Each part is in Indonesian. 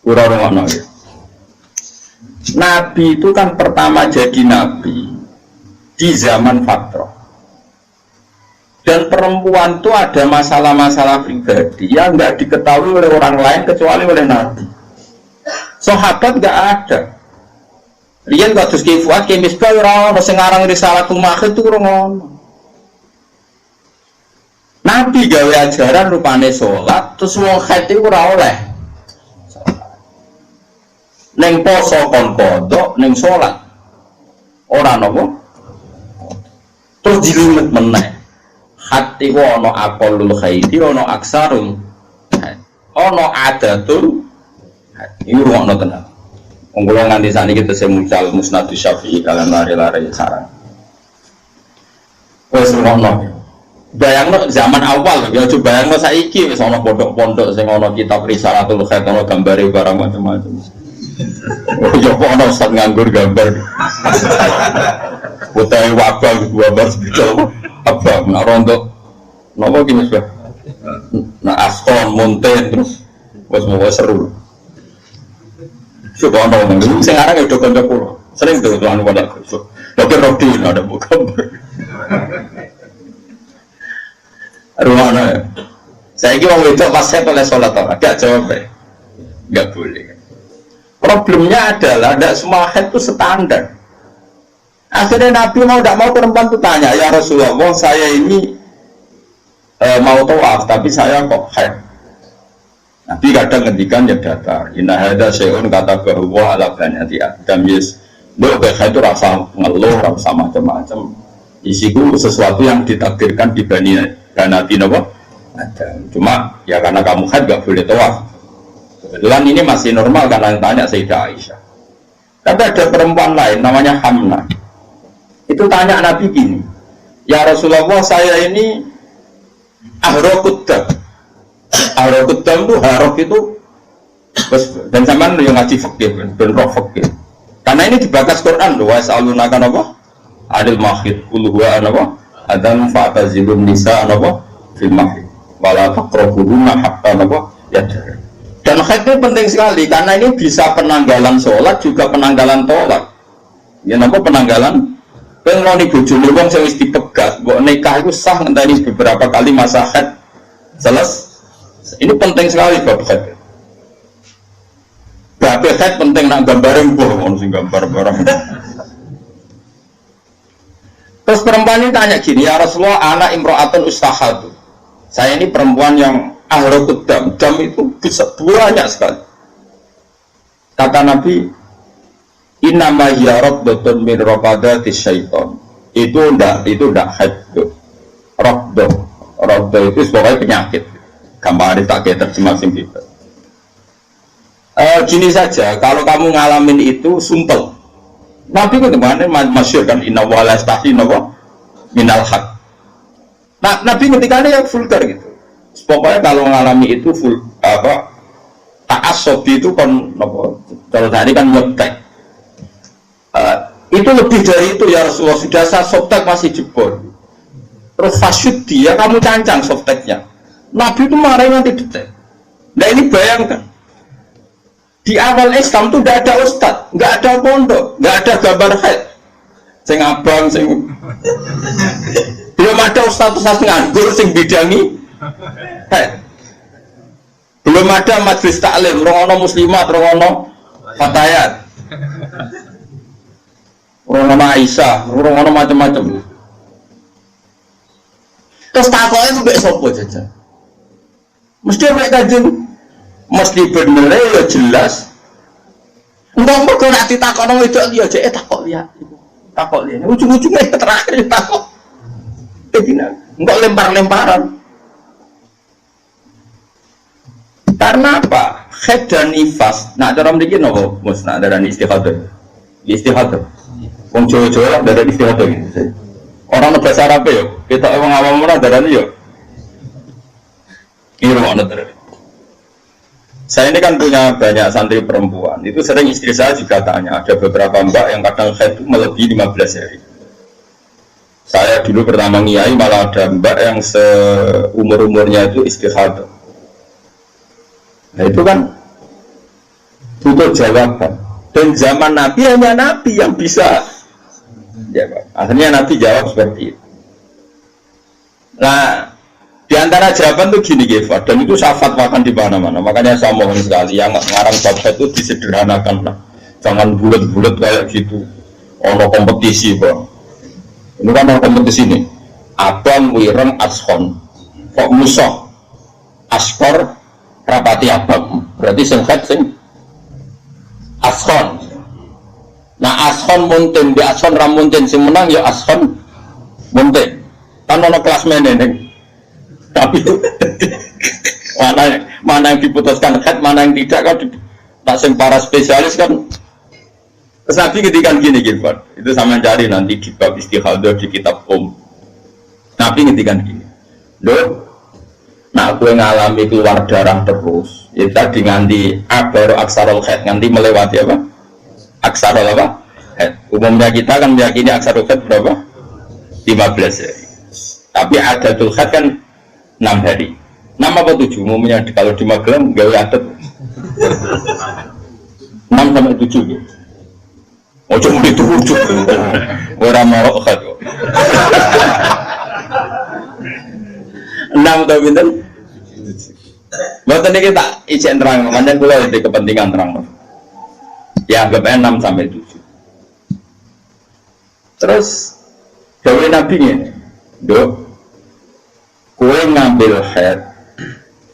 Ora-ora ya. Nabi itu kan pertama jadi nabi di zaman fatrah. Dan perempuan itu ada masalah-masalah pribadi yang nggak diketahui oleh orang lain kecuali oleh Nabi. Sahabat nggak ada. Rian nggak terus kifuat kemis orang orang sengarang risalatul makhid itu orang. Nabi gawe ajaran rupane sholat terus wong haid itu ora oleh. Neng poso kon kodok neng sholat orang nopo. Terus dilimet meneh. Hati ono akolul khairi ono aksarul ono adatul ini ruang tenang. Unggulan nganti saat ini kita semucal musnadus syafi'i kalian lari-lari sarang. Wes ruang bayangno zaman awal ya coba bayangno saiki wis ono pondok-pondok sing ono kitab risalatul khair ono gambare barang macam-macam. Ya kok ono ustaz nganggur gambar. Putai wabah gambar sebetulnya apa nak rontok nopo gini sudah nak askon monten terus bos mau seru coba nongol sekarang itu konco pulau sering tuh tuan pada kursus tapi Rodin ada buka rumahnya saya kira orang itu pas saya oleh sholat agak jawab nggak boleh problemnya adalah tidak semua head itu standar. Akhirnya Nabi mau tidak mau perempuan itu tanya, ya Rasulullah, saya ini mau tawaf, tapi saya kok haid. Nabi kadang ngendikan ya datar. Inna hadza syai'un kata bahwa ala banati Adam yes. Mbok haid itu rasa ngeluh, rasa macam-macam. Isiku sesuatu yang ditakdirkan di banati napa? Adam. Cuma ya karena kamu haid enggak boleh tawaf. Kebetulan ini masih normal karena yang tanya Sayyidah Aisyah. Tapi ada perempuan lain namanya Hamnah. Itu tanya Nabi gini, ya Rasulullah saya ini ahrokuddam itu harok itu dan zaman yang ngaji fikih dan roh fikih karena ini dibakas Quran loh wasaluna kan apa adil mahid kulhuwa apa adam fa'tazilun nisa apa fil mahid wala taqrabuhunna hatta apa ya dan haid itu penting sekali karena ini bisa penanggalan sholat juga penanggalan tolak ya apa penanggalan kalau nih bujuni wong sing wis dipegat, mbok nikah itu sah ngenteni beberapa kali masa haid. Jelas? Ini penting sekali bab haid. Bab haid penting nak gambare mbuh ono sing gambar barang. Terus perempuan ini tanya gini, ya Rasulullah, ana imro'atun ustahadu. Saya ini perempuan yang ahrokut dam itu bisa banyak sekali. Kata Nabi, Innama hiya rabdatun min rabadatis syaitan. Itu ndak haid. Rabdah itu sebagai penyakit. Gampang tak terjemah sing gitu. Gini saja, kalau kamu ngalamin itu sumpel. Nabi itu kemana masyhur kan inna wa la yastahi minal haq. Nah, Nabi ketika ini ya vulgar gitu. Pokoknya kalau mengalami itu full apa ta'assobi itu kan kalau tadi kan nyetek. Itu lebih dari itu ya Rasulullah, sudah saya softtek masih jebol terus fasyud dia kamu cancang softteknya. Nabi itu marah nanti detail. Nah ini bayangkan di awal Islam itu tidak ada ustad, nggak ada pondok, nggak ada gambar haid sing abang sing belum ada ustad nganggur sing bidangi haid, belum ada majlis taklim rongono muslimat rongono fatayat orang Aisyah, orang macam-macam. Terus takoknya itu mbek sapa jajan? Mesti mbek Kanjeng, mesti bener ya jelas. Entah mergo nek ditakokno wedok ya jek takok liya. Takok liya. Ujung-ujungnya terakhir takok. Begini, enggak lempar-lemparan. Karena apa? Haid dan nifas. Nak cara mriki napa? Mus nak darani istihadah. Istihadah. Wong Jawa-Jawa lah dari istihadah gitu. Orang bahasa Arab ya, kita orang awam orang darani ya. Ini rumah terus. Saya ini kan punya banyak santri perempuan. Itu sering istri saya juga tanya. Ada beberapa mbak yang kadang haid itu melebihi 15 hari. Saya dulu pertama ngiyai malah ada mbak yang seumur-umurnya itu istihadah. Nah itu kan butuh jawaban. Dan zaman Nabi hanya Nabi yang bisa jawab. Akhirnya Nabi jawab seperti itu. Nah, di antara jawaban tuh gini Gifar, dan itu saya fatwakan di mana-mana. Makanya saya mohon sekali yang ngarang bab itu disederhanakan lah. Jangan bulat-bulat kayak gitu. Ono kompetisi bang. Ini kan ono kompetisi nih. Abang wireng ashon. Kok musuh? Askor rapati abang. Berarti sengket sing ashon. Nah ashon muntin di ashon ramuntin sing menang ya ashon muntin. Kan ono kelas meneng. Tapi mana yang diputuskan head, mana yang tidak kan tak sing para spesialis kan. Terus Nabi ngedikan gini Gilbert, itu sama cari nanti di bab istihadah di kitab Nabi ngedikan gini, loh, nah aku ngalami keluar darah terus, ya tadi nganti baru aksarul head, nganti melewati apa? Aksarul apa? Head. Umumnya kita kan meyakini aksarul head berapa? 15 hari. Tapi adatul head kan 6 hari. 6 apa 7? Umumnya kalau di Magelang gawe adat 6 sampai 7 gitu. Oh cuma itu wujud orang mau khat kok 6 atau binten buatan ini tak izin terang makanya gue ada kepentingan terang ya anggapnya 6 sampai 7 terus dari Nabi ini dok gue ngambil head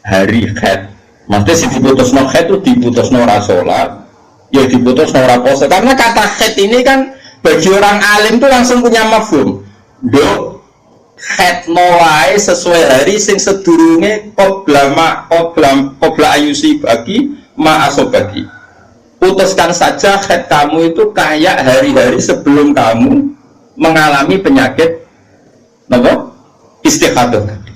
hari head maksudnya si diputus no head itu diputus no rasolat ya diputus no raposa karena kata head ini kan bagi orang alim itu langsung punya mafhum dok head noai sesuai hari sing sedurunge qobla ayusi bagi ma'asobagi putuskan saja head kamu itu kayak hari-hari sebelum kamu mengalami penyakit apa? Istihadah tadi.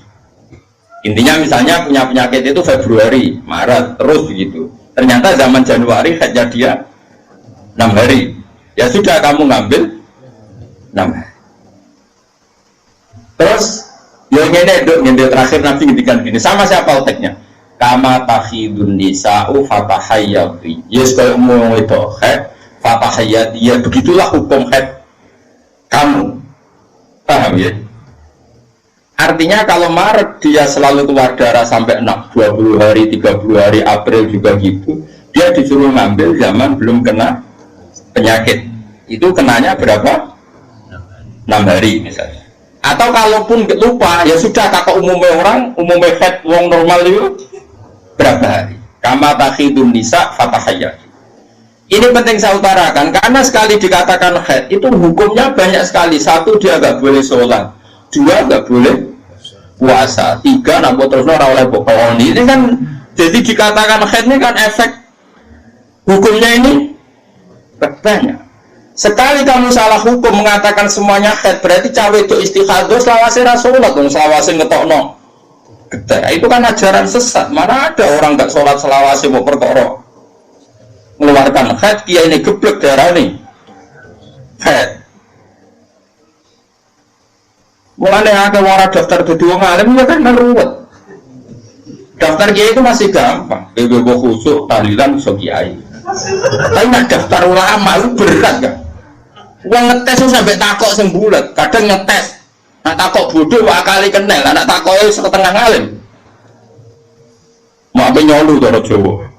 Intinya misalnya punya penyakit itu Februari, Maret, terus begitu. Ternyata zaman Januari hanya dia 6 hari. Ya sudah kamu ngambil 6 hari. Terus yang ini terakhir Nabi ngintikan gini, sama siapa otaknya? Kama takhidun nisa'u fatahayyati. Yes kalau mau itu head fatahayyati. Ya begitulah hukum head kamu. Paham ya? Artinya kalau Maret dia selalu keluar darah sampai 20 hari, 30 hari, April juga gitu, dia disuruh ngambil zaman belum kena penyakit. Itu kenanya berapa? 6 hari misalnya. Atau kalaupun lupa, ya sudah kakak umumnya head wong normal itu berapa hari? Kama takhidun nisa fatahayat. Ini penting saya utarakan, karena sekali dikatakan head, itu hukumnya banyak sekali. Satu, dia nggak boleh sholat. 2, nggak boleh puasa. 3, nak terus orang oleh pokok ini kan jadi dikatakan head ini kan efek hukumnya ini banyak. Sekali kamu salah hukum mengatakan semuanya head berarti cawe itu istihadah selawase rasulullah dong selawase ngetokno gede. Itu kan ajaran sesat. Mana ada orang nggak sholat selawase mau perkara mengeluarkan head kia ini geblek darah nih head. Mulanya ada orang daftar jadi wong alim ya kan meruwet. Daftar kiai itu masih gampang. Bebo khusuk tahlilan so kiai. Tapi nak daftar ulama itu berat kan. Uang ngetes itu sampai takok sing bulat. Kadang ngetes. Nak takok bodoh akali kenal. Nak takoknya setengah alim. Mau apa nyolu cara Jawa.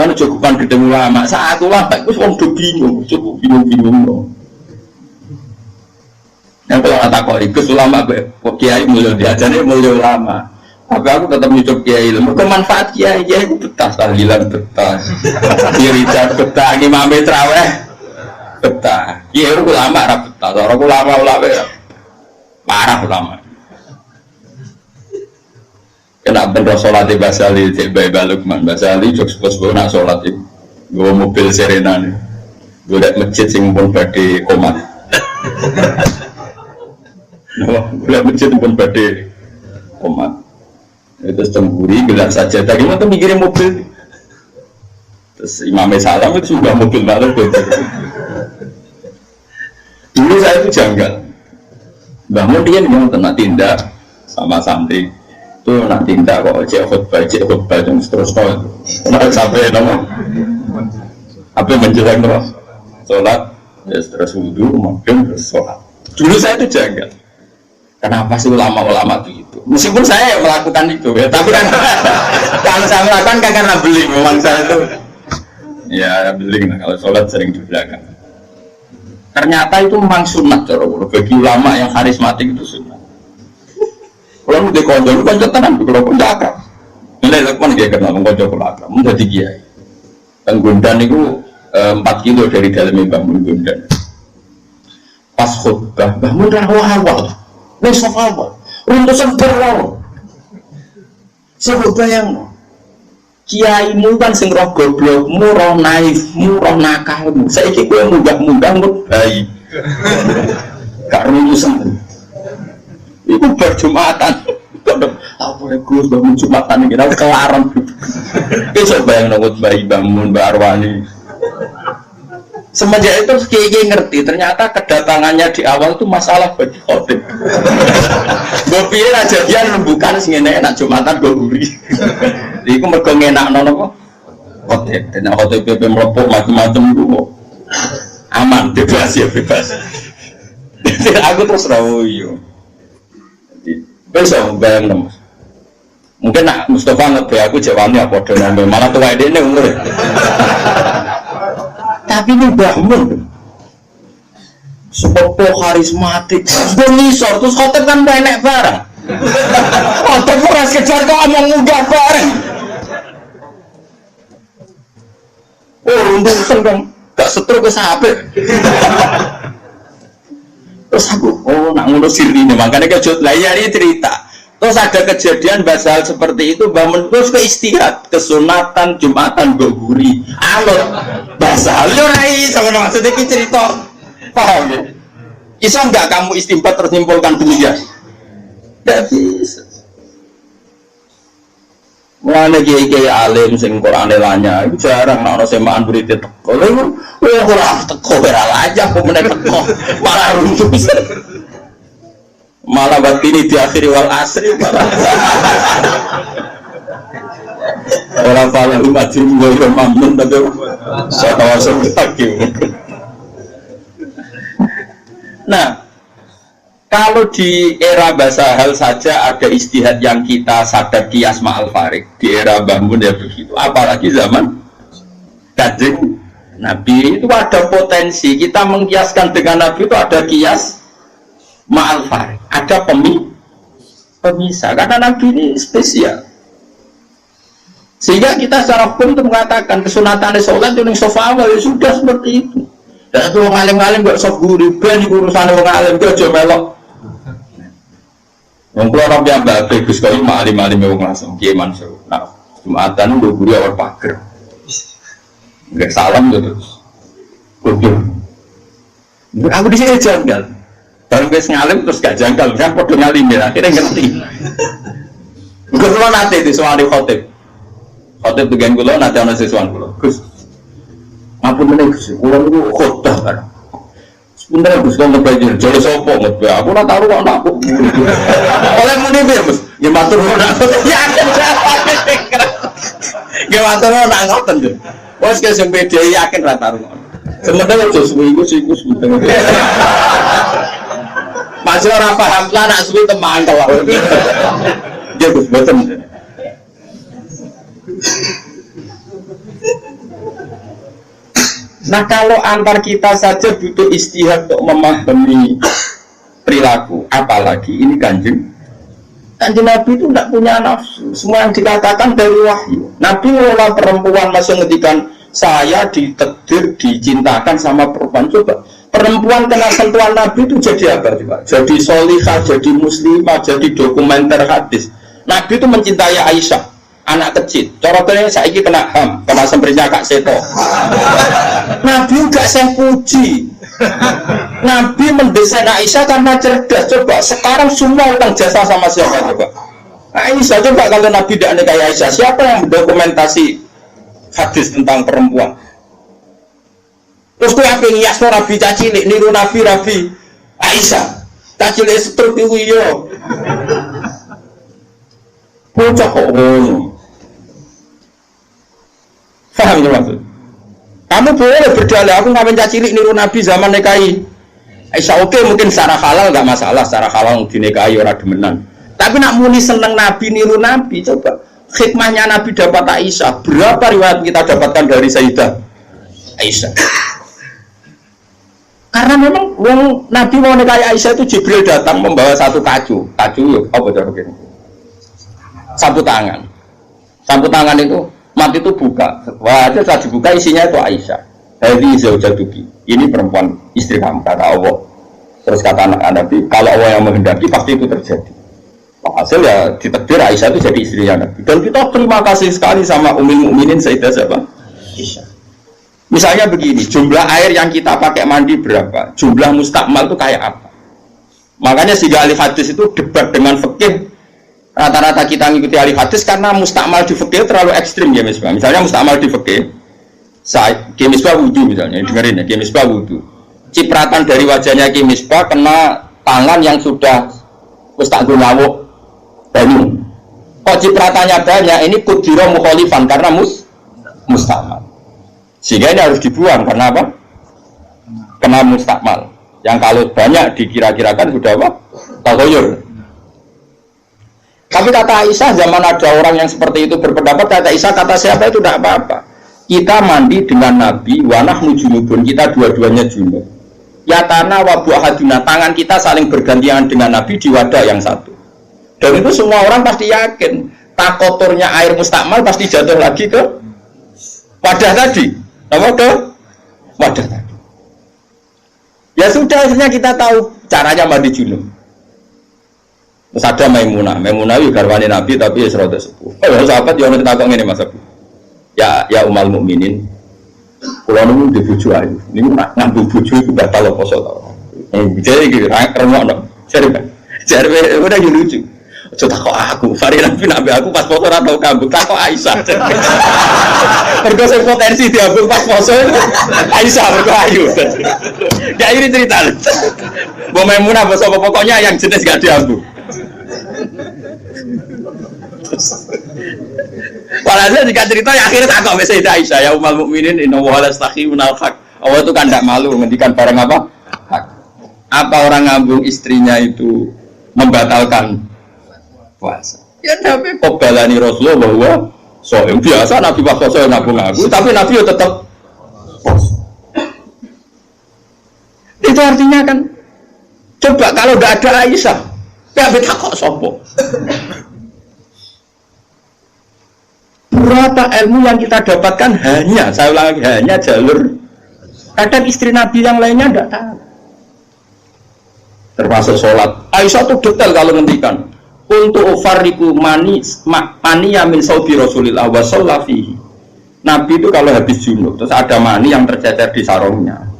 Lalu cukupan gede ulama. Saat ulama itu wong do bingung, cukup bingung-bingung. Yang kalau tak kok ikut ulama, kiai mulia diajarnya mulia ulama. Tapi aku tetap hidup kiai ilmu. Kemanfaat kiai itu betah, tahlilan betah, dirijar betah, imamnya terawih betah. Kiai itu ulama rap betah, orang ulama parah ulama. Kena bener sholat di Basali, cek bayi balukman Basali, jok sepuluh nak sholat itu, gue mobil Serena nih, gue liat masjid sing pun badai komat. Wah, boleh masjid pun badai komat. Itu cemburi, gelar saja. Tadi mau mikirin mobil. Terus Imam Salam itu sudah mobil malam. Dulu saya itu janggal. Bangun dia memang nak tindak sama santri. Itu nak tindak kok cek khutbah yang terus kok. Nak sampai nama Apa menjelang sholat, ya terus wudhu, mungkin terus sholat. Dulu saya itu jaga. Kenapa sih ulama-ulama itu? Meskipun saya melakukan itu, ya, tapi kan kalau saya melakukan kan karena beli, memang saya itu ya beli. Nah, kalau sholat sering di belakang. Ternyata itu memang sunat, bagi ulama yang karismatik itu sunat. Kalau udah konco tenan, kalau konco akrab. Nilai lakukan dia kenal konco kalau akrab, menjadi kiai. Dan Gondan itu 4 kilo dari dalamnya bangun Gondan. Pas khutbah, bangun rawa-rawa, besok apa? Runtusan berlalu. Saya bayang, kiaimu kan sing roh goblokmu, roh naifmu, roh nakalmu. Saya kira mudah-mudah baik. Gak runtusan. Itu berjumatan. Apa ya Gus bangun jumatan ini? Kita kelaran. Itu bayang nongol bayi bangun Mbak Arwani. Semenjak itu kiai ngerti. Ternyata kedatangannya di awal itu masalah bagi khotib. Gue pikir aja dia rembukan sing enak jumatan gue gurih. Iku mergo ngenak nono kok. Khotib. Dan khotib PP melepuk macam-macam dulu. Aman bebas ya bebas. Aku terus rawoyo. Besok bayang nama. Mungkin nak Mustafa ngebay aku jawabnya apa dengan malah tua ini umur. Tapi ini bangun. Sepopo karismatik. Bengisor terus khotib kan banyak barang. Khotib ora sekedar kok omong mudah bareng. Oh, untung kan gak setruk ke sampe. Terus aku, nak ngurus sirri ini, makanya kejut lah ya ini cerita. Terus ada kejadian basal seperti itu, bangun terus ke istihad, kesunatan, jumatan, goguri, alot, basal, yorai, sama maksudnya ini cerita, paham ya? Bisa enggak kamu istimbat terus nyimpulkan demikian? Tidak bisa. Mulanya kiai alim sing Qur'ane lanya itu jarang nak ono semaan murid teko. Lha ora teko ora aja kok meneh teko. Malah runtuh. Malah batini di akhir wal asri malah. Ora pala umat jumbo yo mamun tapi satawaso takim. Nah, kalau di era Basahal saja ada istihad yang kita sadar kias ma'al farik. Di era bangun ya begitu. Apalagi zaman Kanjeng Nabi itu ada potensi. Kita mengkiaskan dengan Nabi itu ada kias ma'al farik. Ada pemisah. Karena Nabi ini spesial. Sehingga kita secara hukum itu mengatakan kesunatan sholat itu yang sofa awal ya sudah seperti itu. Dan itu orang alim-alim gak sok guru. Ben urusan orang alim itu aja melok. Yang keluar yang bagus sekali alim-alim yang langsung Kiai Mansur. Nah, Jumatan udah guru awal pager. Enggak salam gitu. Goblok. Aku di sini janggal. Baru guys ngalim terus gak janggal. Kan podo ngalim ya. Akhirnya ngerti. Gue cuma nanti di suara khotib. Khotib dengan gue nanti ada sesuatu gue. Gus, ngapain nih Gus? Kurang itu khotbah kan. Sebenarnya Gus kalau ngebajar jadi sopo ngebah. Aku nak taruh anakku. Oleh mana dia Gus? Gimana tuh nak? Ya kan gimana tuh nak ngoten tuh? Bos ke sempeda yakin rata taruh. Sebenarnya Gus seminggu sih Gus gitu. Masih orang paham lah nak suwi teman kalau. Dia Gus betul. Nah kalau antar kita saja butuh istihad untuk memahami perilaku, apalagi ini kanjeng Nabi itu tidak punya nafsu. Semua yang dikatakan dari wahyu. Nabi mengenal perempuan masih ngedikan saya ditedir, dicintakan sama perempuan. Coba perempuan kena sentuhan Nabi itu jadi apa coba? Jadi solihah, jadi muslimah, jadi dokumenter hadis. Nabi itu mencintai Aisyah, anak kecil. Cara saya kena ham, kena sempritnya Kak Seto. Nabi enggak saya puji. Nabi mendesain Aisyah karena cerdas. Coba sekarang semua utang jasa sama siapa coba? Aisyah coba kalau Nabi tidak nikahi Aisyah, siapa yang mendokumentasi hadis tentang perempuan? Terus tuh apa ngias Nabi cacilik, niru Nabi Aisyah. Cacilik setruk itu yo. Bocah kok ngono. Paham ya maksud? Kamu boleh berdalih, aku ngapain cilik niru Nabi zaman nikahi Aisyah. Oke, mungkin secara halal nggak masalah, secara halal dinikahi orang demenan. Tapi nak muni seneng Nabi niru Nabi, coba hikmahnya Nabi dapat Aisyah. Berapa riwayat kita dapatkan dari Sayyidah Aisyah? Karena memang Nabi mau nikahi Aisyah itu Jibril datang membawa satu kacu yuk, apa begini? Sapu tangan itu mati itu buka. Wah, itu saat dibuka isinya itu Aisyah. Hadi zaujatuki. Ini perempuan istri kamu, kata Allah. Terus kata anak Nabi, kalau Allah yang menghendaki pasti itu terjadi. Hasil ya ditakdir Aisyah itu jadi istrinya Nabi. Dan kita terima kasih sekali sama Ummul Mukminin Sayyidah siapa? Aisyah. Misalnya begini, jumlah air yang kita pakai mandi berapa? Jumlah mustakmal itu kayak apa? Makanya sehingga ahli hadis itu debat dengan fikih. Rata-rata kita ngikuti ahli hadis karena mustakmal di fikih terlalu ekstrim ya Misbah. Misalnya mustakmal di fikih, Misbah wudu misalnya, dengerin ya, Misbah wudu. Cipratan dari wajahnya Misbah kena tangan yang sudah mustaqbil ngawuk banyu. Kok cipratannya banyak? Ini kudiro mukhalifan karena mustakmal. Sehingga ini harus dibuang karena apa? Kena mustakmal. Yang kalau banyak dikira-kirakan sudah apa? Taghayur. Tapi kata Aisyah, zaman ada orang yang seperti itu berpendapat, kata Aisyah, kata siapa itu tidak apa-apa. Kita mandi dengan Nabi, wanah junubun, kita dua-duanya junub. Ya tanah wabu ahaduna, tangan kita saling bergantian dengan Nabi di wadah yang satu. Dan itu semua orang pasti yakin, tak kotornya air mustakmal pasti jatuh lagi ke wadah tadi. Apa ke wadah tadi. Ya sudah, akhirnya kita tahu caranya mandi junub. Terus ada Maimunah itu garwane Nabi tapi ya serada sepuh. Oh, sahabat yang nanti takut ini Mas Abu. Ya Ummul Mukminin. Kalau nunggu di bojo ayu, ini ngambil bojo itu batal poso tau. Jadi gitu, remok Jare udah lucu. Coba kok aku, Fari Nabi aku pas poso ora tau kambung, kok Aisyah. Mergo sing potensi diambung pas poso Aisyah mergo ayu. Ya ini cerita. Mbok Maimunah pokoknya yang jenis gak diambung. Walhasil jika cerita ya akhirnya tak kok Sayyidah Aisyah ya Ummul Mukminin inna wa la stakhiyunal haq. Allah itu kan tidak malu ngendikan barang apa? Hak. Apa orang ngambung istrinya itu membatalkan puasa? Ya Nabi qobalani Rasulullah bahwa soal biasa Nabi pas puasa nabung aku, tapi Nabi ya tetap puasa. Itu artinya kan coba kalau tidak ada Aisyah ya beta kok sopo. Berapa ilmu yang kita dapatkan hanya, saya ulang lagi, hanya jalur. Kadang istri Nabi yang lainnya tidak tahu. Termasuk sholat. Aisyah itu detail kalau ngendikan. Untuk ufariku mani yamin saudi Rasulillah wa shollafihi. Nabi itu kalau habis junub, terus ada mani yang tercecer di sarungnya.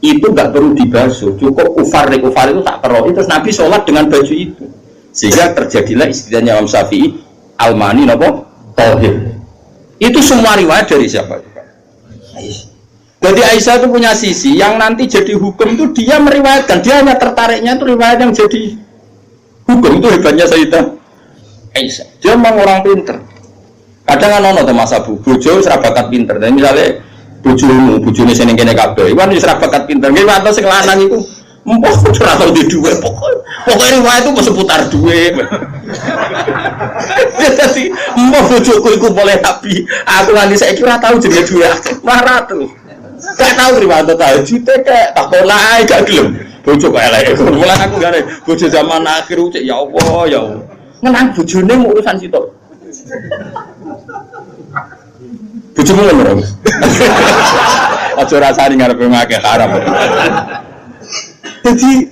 Itu nggak perlu dibasuh, cukup ufar itu tak perlu. Terus Nabi sholat dengan baju itu, sehingga terjadilah istilahnya Imam Syafi'i al-mani nopo tohir. Itu semua riwayat dari siapa? Aisyah. Jadi Aisyah itu punya sisi yang nanti jadi hukum itu dia meriwayatkan, dia hanya tertariknya itu riwayat yang jadi hukum. Itu hebatnya Sayyidah Aisyah. Dia memang orang pinter. Kadang kan ono to Mas Abu, bojo ora bakat pinter. Dan misalnya bojone seneng kene kabeh, iku wis ora bakat pinter. Nggih wae sing lanang iku empuk ora tau di duwe pokoknya riwayat itu seputar duwe. Jadi mbok bojoku iku boleh tapi aku nganti saiki ora tau jenenge duwe marah terus. Gak tau riwayat tahajud tak pola ae gak gelem. Bojo kok elek. Mulane aku gare bojo zaman akhir cek ya Allah ya Allah. Ngenang bojone mau urusan sitok. Bojomu lho. Aja rasane ngarepe ngake haram. Jadi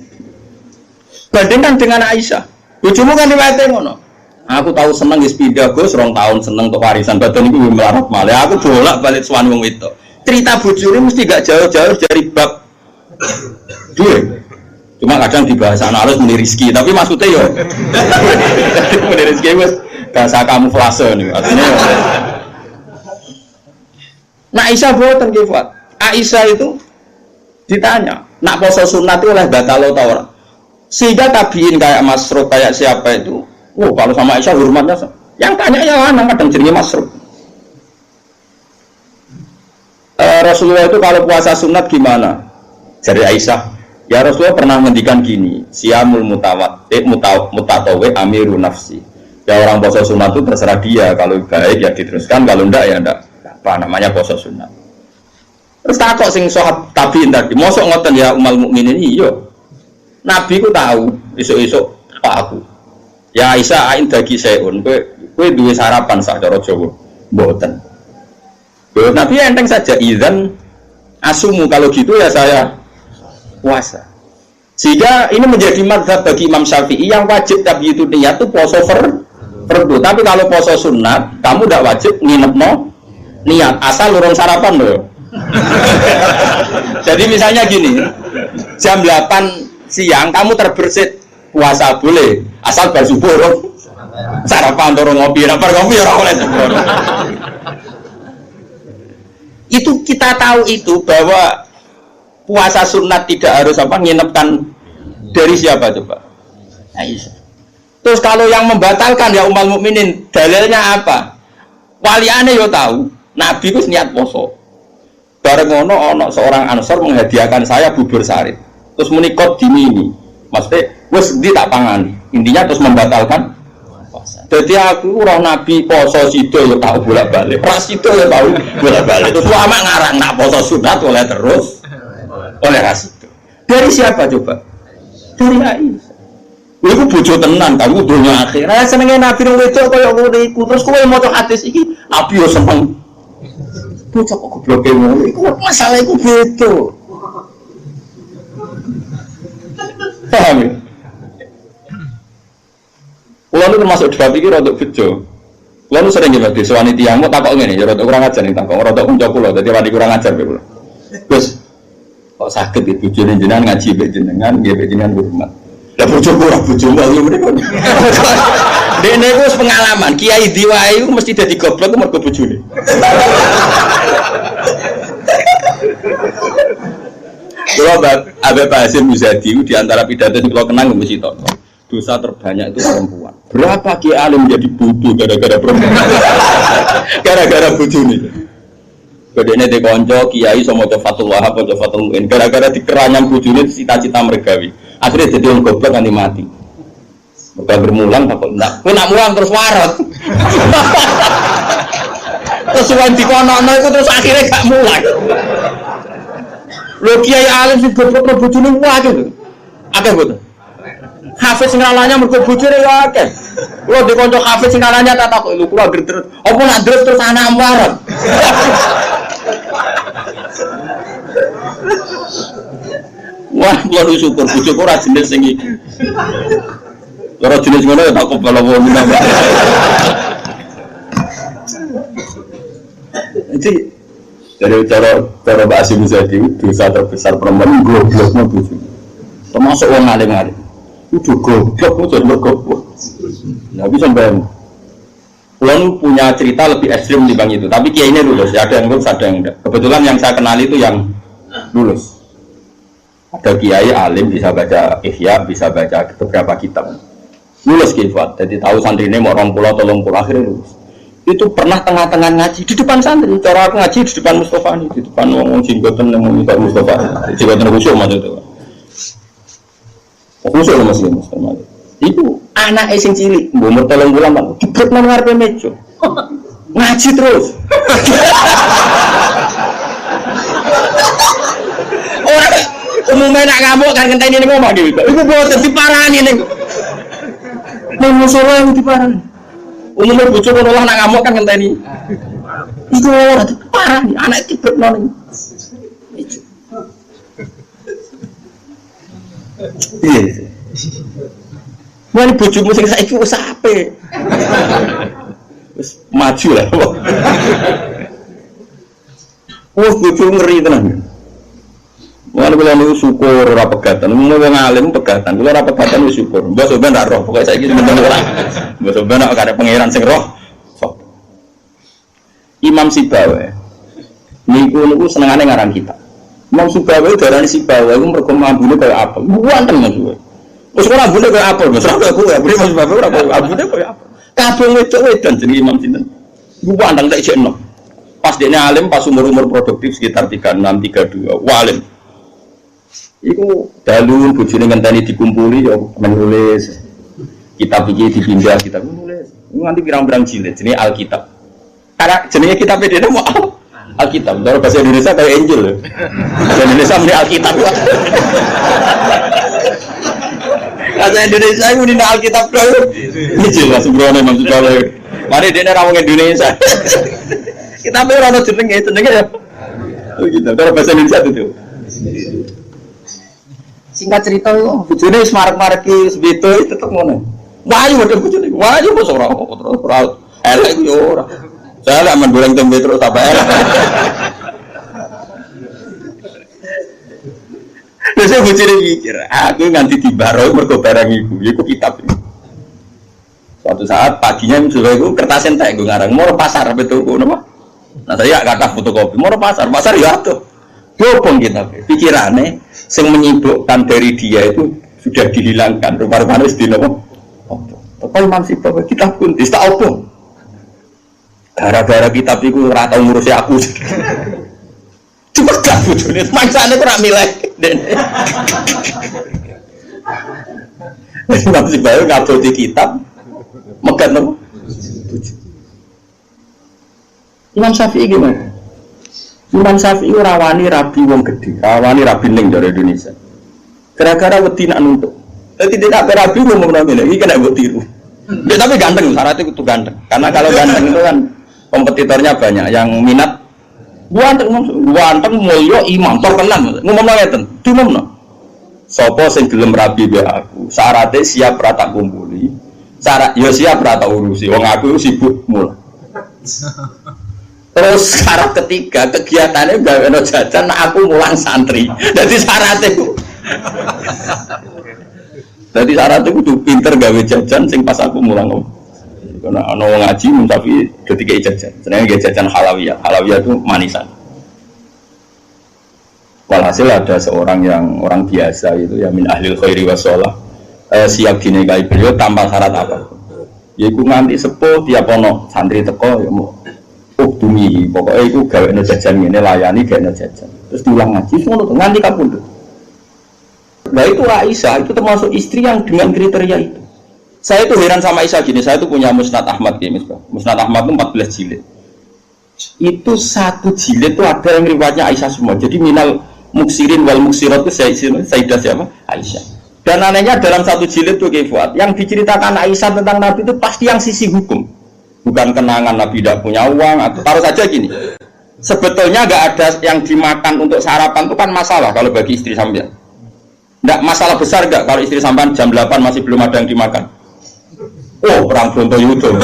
bandingkan dengan Aisyah. Bojomu kan riwayate ngono. Aku tahu seneng wis pindah Gus, 2 tahun seneng untuk warisan badan iku melarat malah. Aku bolak-balik suwan wong wedok. Cerita bojone mesti gak jauh-jauh dari bab duwe. Cuma kadang dibahas anak halus muni rezeki, tapi maksudnya yo muni rezeki wis bahasa kamuflase niku. Artinya Nah Aisyah boten nggih, Pak. Aisyah itu ditanya, nak poso sunat itu oleh batal atau ora? Sehingga tabiin kayak Masruq kayak siapa itu, kalau sama Aisyah hormatnya, yang tanya ya anak kadang jenenge Masruq. Rasulullah itu kalau puasa sunat gimana? Dari Aisyah, ya Rasulullah pernah menghentikan gini, siamul mutatawi amiru nafsi. Ya orang puasa sunat itu terserah dia, kalau baik ya diteruskan, kalau enggak ya enggak. Apa namanya puasa sunat. Terus takok sing sahabat tabiin tadi, mosok ngoten ya umal mukminin iya. Nabi ku tahu, esuk-esuk Pak aku. Ya Aisyah ain dagi seun, kowe duwe sarapan sak cara Jawa. Mboten. Yo Nabi enteng saja izan asumu kalau gitu ya saya puasa. Sehingga ini menjadi mazhab bagi Imam Syafi'i yang wajib tapi itu niat itu puasa fardu. Tapi kalau puasa sunat, kamu tidak wajib nginepno niat asal urung sarapan loh. Jadi misalnya gini, jam 8 siang kamu terbersit puasa boleh, asal bar subuh urung sarapan urung ngopi, ora ngopi ora oleh. Itu kita tahu itu bahwa puasa sunat tidak harus apa nginepkan dari siapa coba? Aisyah. Terus kalau yang membatalkan ya ummul mukminin, dalilnya apa? Waliane yo tahu, Nabi ku niat poso. Bareng ngono ana seorang Ansor menghadiahkan saya bubur sari. Terus menikot dini. Maksudnya wis ndi tak pangani. Intinya terus membatalkan puasa. Jadi aku roh Nabi poso sido yo tahu bolak-balik. Pas sido yo tahu bolak-balik. Terus lama ngarang nak poso sunat oleh terus oleh Rasul. Dari siapa coba? Dari Aisyah. Iku bojo tenan, kamu dunya akhir. Lah senenge Nabi nang wedok kaya ngono iku. Terus kowe maca hadis iki, Nabi yo seneng. Bocah kok gobloke ngono. Iku masalah iku beda. Paham ya? Kulo niku termasuk debat iki rada bejo. Kulo nu sering nggih dhewe wani tiyang kok takok ngene, ya rada kurang ajar ning takok, rada kanca kula, dadi wani kurang ajar kulo. Terus kok sakit itu bojone jenengan ngaji mbek jenengan nggih mbek jenengan hormat. Lah bojoku ora bojo mbak yo mriko. Dene wis pengalaman, kiai diwae iku mesti dadi goblok mergo bojone. Kulo Habib Hasim Muzadi di antara pidato yang kulo kenang mesti tok. Dosa terbanyak itu perempuan. Berapa kiai alim jadi bodoh gara-gara perempuan? Gara-gara bojone. Bedene de konco kiai sama Fatul Wahab atau Fatul Muin gara-gara dikeranyang bojone cita-cita mergawi. Akhirnya jadi orang goblok nanti mati. Bukan bermulang takut enggak. Kowe nak mulang terus warat. Terus wong dikono-ono iku terus akhirnya gak mulang. Lho kiai alim sing goblok bojone wae. Akeh mboten. Hafiz sing ngalanya mergo bojone ya akeh. Kulo dikonco hafiz sing ngalanya tak takok lho kulo gedret. Apa nak drep terus anak warat. Wah, kulo syukur bojoku ora jenis sing iki. Ora jenis ngono ya tak kepala wong nambah. Jadi dari cara Mbak Asim Muzadi dosa terbesar perempuan gobloknya bojo. Termasuk wong alim-alim. Itu goblok jadi goblok. Nah, bisa sampai Kulo punya cerita lebih ekstrim dibanding itu, tapi kiai ini lulus, ya ada yang lulus, ada yang enggak. Kebetulan yang saya kenal itu yang lulus. Ada kiai alim bisa baca Ihya, bisa baca beberapa kitab. Lulus kifat, jadi tahu santri ini mau 20 atau 30 akhirnya lulus. Itu pernah tengah-tengah ngaji di depan santri. Cara aku ngaji di depan Mustafa nih, di depan ngomong jinggoten yang mau Mustafa, jinggoten khusyuk maksudnya. Khusyuk masih Mustafa. Itu anak sing cilik, umur 3 bulan, jebret nang ngarepe meja. Ngaji terus. Ora umumnya nak ngamuk kan ngenteni ning omah iki. Iku boten diparani ning. Nang musola yang diparani. Umumnya bojo kono lah nak ngamuk kan ngenteni. Iku ora diparani, anak jebret nang meja. Iya. Wani bojomu sing saiki wis apik. Wis maju lah. Wes bojo ngeri tenan. Wani kula niku syukur ora pegatan. Wong alim pegatan. Kula ora pegatan wis syukur. Mbok sampean ra roh, pokoke saiki meneng ora. Mbok sampean nek kare pangeran sing roh. Sok. Imam Sibawa. Niku senengane ngarang kitab. Imam Sibawa darani Sibawa iku mergo ambune kaya apa? Wonten maksudnya. Wis ora ambune kaya apa, Mas. Ora aku ya, Mas Bapak ora kaya ambune kaya apa. Kabeh wedok-wedok jenenge Imam sinten. Iku wandang tak jekno. Pas dia alim, pas umur produktif sekitar 36, 32, walim. Iku dalun bojone ngenteni dikumpuli ya menulis. Kitab iki dipindah kitab menulis. Nganti pirang-pirang jilid jenenge Alkitab. Karena jenenge kitab dene mau Alkitab. Dalam bahasa Indonesia kayak Injil. Bahasa Indonesia muni Alkitab. Bahasa Indonesia itu muni Alkitab dulu. Injil lah sebenarnya maksudnya. Mari dene ra wong Indonesia. Kitab ora ono jenenge ya. Oh gitu. Dalam bahasa Indonesia itu. Singkat cerita itu, bojone wis marek-mareki sebeto tetep ngono. Wayu waduh bojone. Wayu mos ora terus ora elek yo ora. Saya lek men goreng tempe terus tambah elek. Wis bojone mikir, aku nganti dibaro mergo barang iku kitab. Suatu saat paginya sudah itu kertas entek gue ngarang mau pasar betul gue nama. Nah saya kata fotokopi mau pasar ya tuh. Gopong kita pikirannya yang menyibukkan dari dia itu sudah dihilangkan rupa-rupanya di nama tapi masih bahwa kita pun tidak opung gara-gara kitab itu rata ngurusi aku cuma gak bujurnya maksanya kurang milih jadi masih bahwa ngabut di kitab megat nama Imam Syafi'i gimana? Imam Syafi'i rawani rabi wong gede, rawani rabi ning dari Indonesia. Gara-gara wedi nak nuntut. Dadi tidak rabi ngomong namanya, iki kena mbok tiru. Ya, tapi ganteng, syaratnya itu ganteng. Karena kalau ganteng itu kan kompetitornya banyak yang minat. Ganteng mulya imam terkenal. Ngomong ngeten, dimomno. Sapa sing gelem rabi be aku, syaratnya siap ra tak kumpuli. Syarat ya siap ra tak urusi. Wong aku sibuk mula. Terus syarat ketiga kegiatannya gawe no jajan, aku mulang santri. Jadi syaratnya itu. Jadi syaratnya itu pinter gawe jajan, sing pas aku mulang. Karena ono ngaji, tapi ketika jajan. Sebenarnya jajan halawiyah. Halawiyah itu manisan. Walhasil ada seorang yang orang biasa itu ya min ahlil khairi wassalah siap dinikahi beliau tanpa syarat apa. Yaiku nganti sepuh tiap ono santri teko ya mau. Dumi, pokoknya itu gawe jajan ini layani gawe jajan. Terus diulang ngaji, semua itu nganti kabundut. Nah itu Aisyah, itu termasuk istri yang dengan kriteria itu. Saya itu heran sama Aisyah gini, saya itu punya Musnad Ahmad ya, Musnad Ahmad itu 14 jilid. Itu satu jilid itu ada yang riwayatnya Aisyah semua. Jadi minal muksirin wal muksirat itu Sayyidah siapa? Aisyah. Dan anehnya dalam satu jilid itu Kifuat, yang diceritakan Aisyah tentang Nabi itu pasti yang sisi hukum. Bukan kenangan Nabi tidak punya uang atau taruh saja gini. Sebetulnya nggak ada yang dimakan untuk sarapan itu kan masalah kalau bagi istri sampean. Nggak masalah besar nggak kalau istri sampean jam 8 masih belum ada yang dimakan. Oh perang Brontoyudo.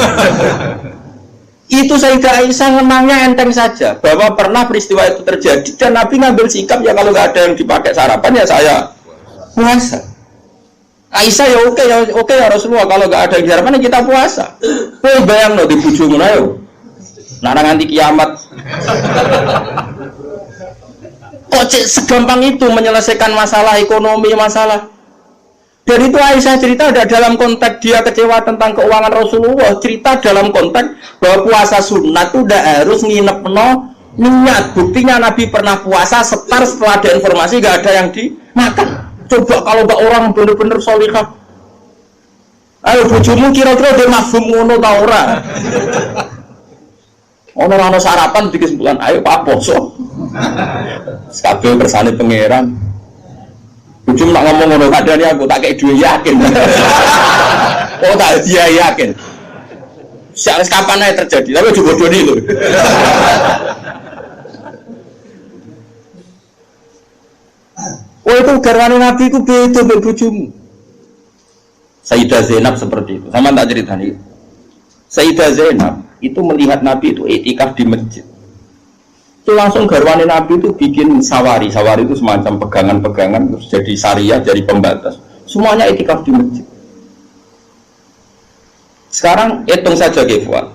Itu Sayyidah Aisyah menangnya enteng saja bahwa pernah peristiwa itu terjadi dan Nabi ngambil sikap ya kalau nggak ada yang dipakai sarapan ya saya puasa. Aisyah ya oke ya Rasulullah kalau nggak ada sarapan kita puasa. Oh bayang loh di bujumu ayo. Nara nganti kiamat. Kok segampang itu menyelesaikan masalah ekonomi masalah. Dan itu Aisyah cerita ada dalam konteks dia kecewa tentang keuangan Rasulullah. Cerita dalam konteks bahwa puasa sunat itu udah harus nginep niat. Buktinya Nabi pernah puasa setar setelah ada informasi nggak ada yang dimakan. Coba kalau mbak orang bener-bener solihah, ayo bojomu kira-kira dia mafhum ngono ta ora? Ono sarapan di kesimpulan, ayo Pak poso. Kabeh kersane pangeran. Bojomu nak ngomong ngono kadane aku tak kei dhewe yakin. Oh tak dia yakin. Sak kapan ae terjadi, tapi aja bodoni lho. Oh itu garwane Nabi itu beda mbek bojomu. Sayyidah Zainab seperti itu. Sama tak ceritani. Sayyidah Zainab itu melihat Nabi itu iktikaf di masjid. Itu langsung garwane Nabi itu bikin sawari. Sawari itu semacam pegangan-pegangan terus jadi syariah, jadi pembatas. Semuanya iktikaf di masjid. Sekarang hitung saja Kefwan.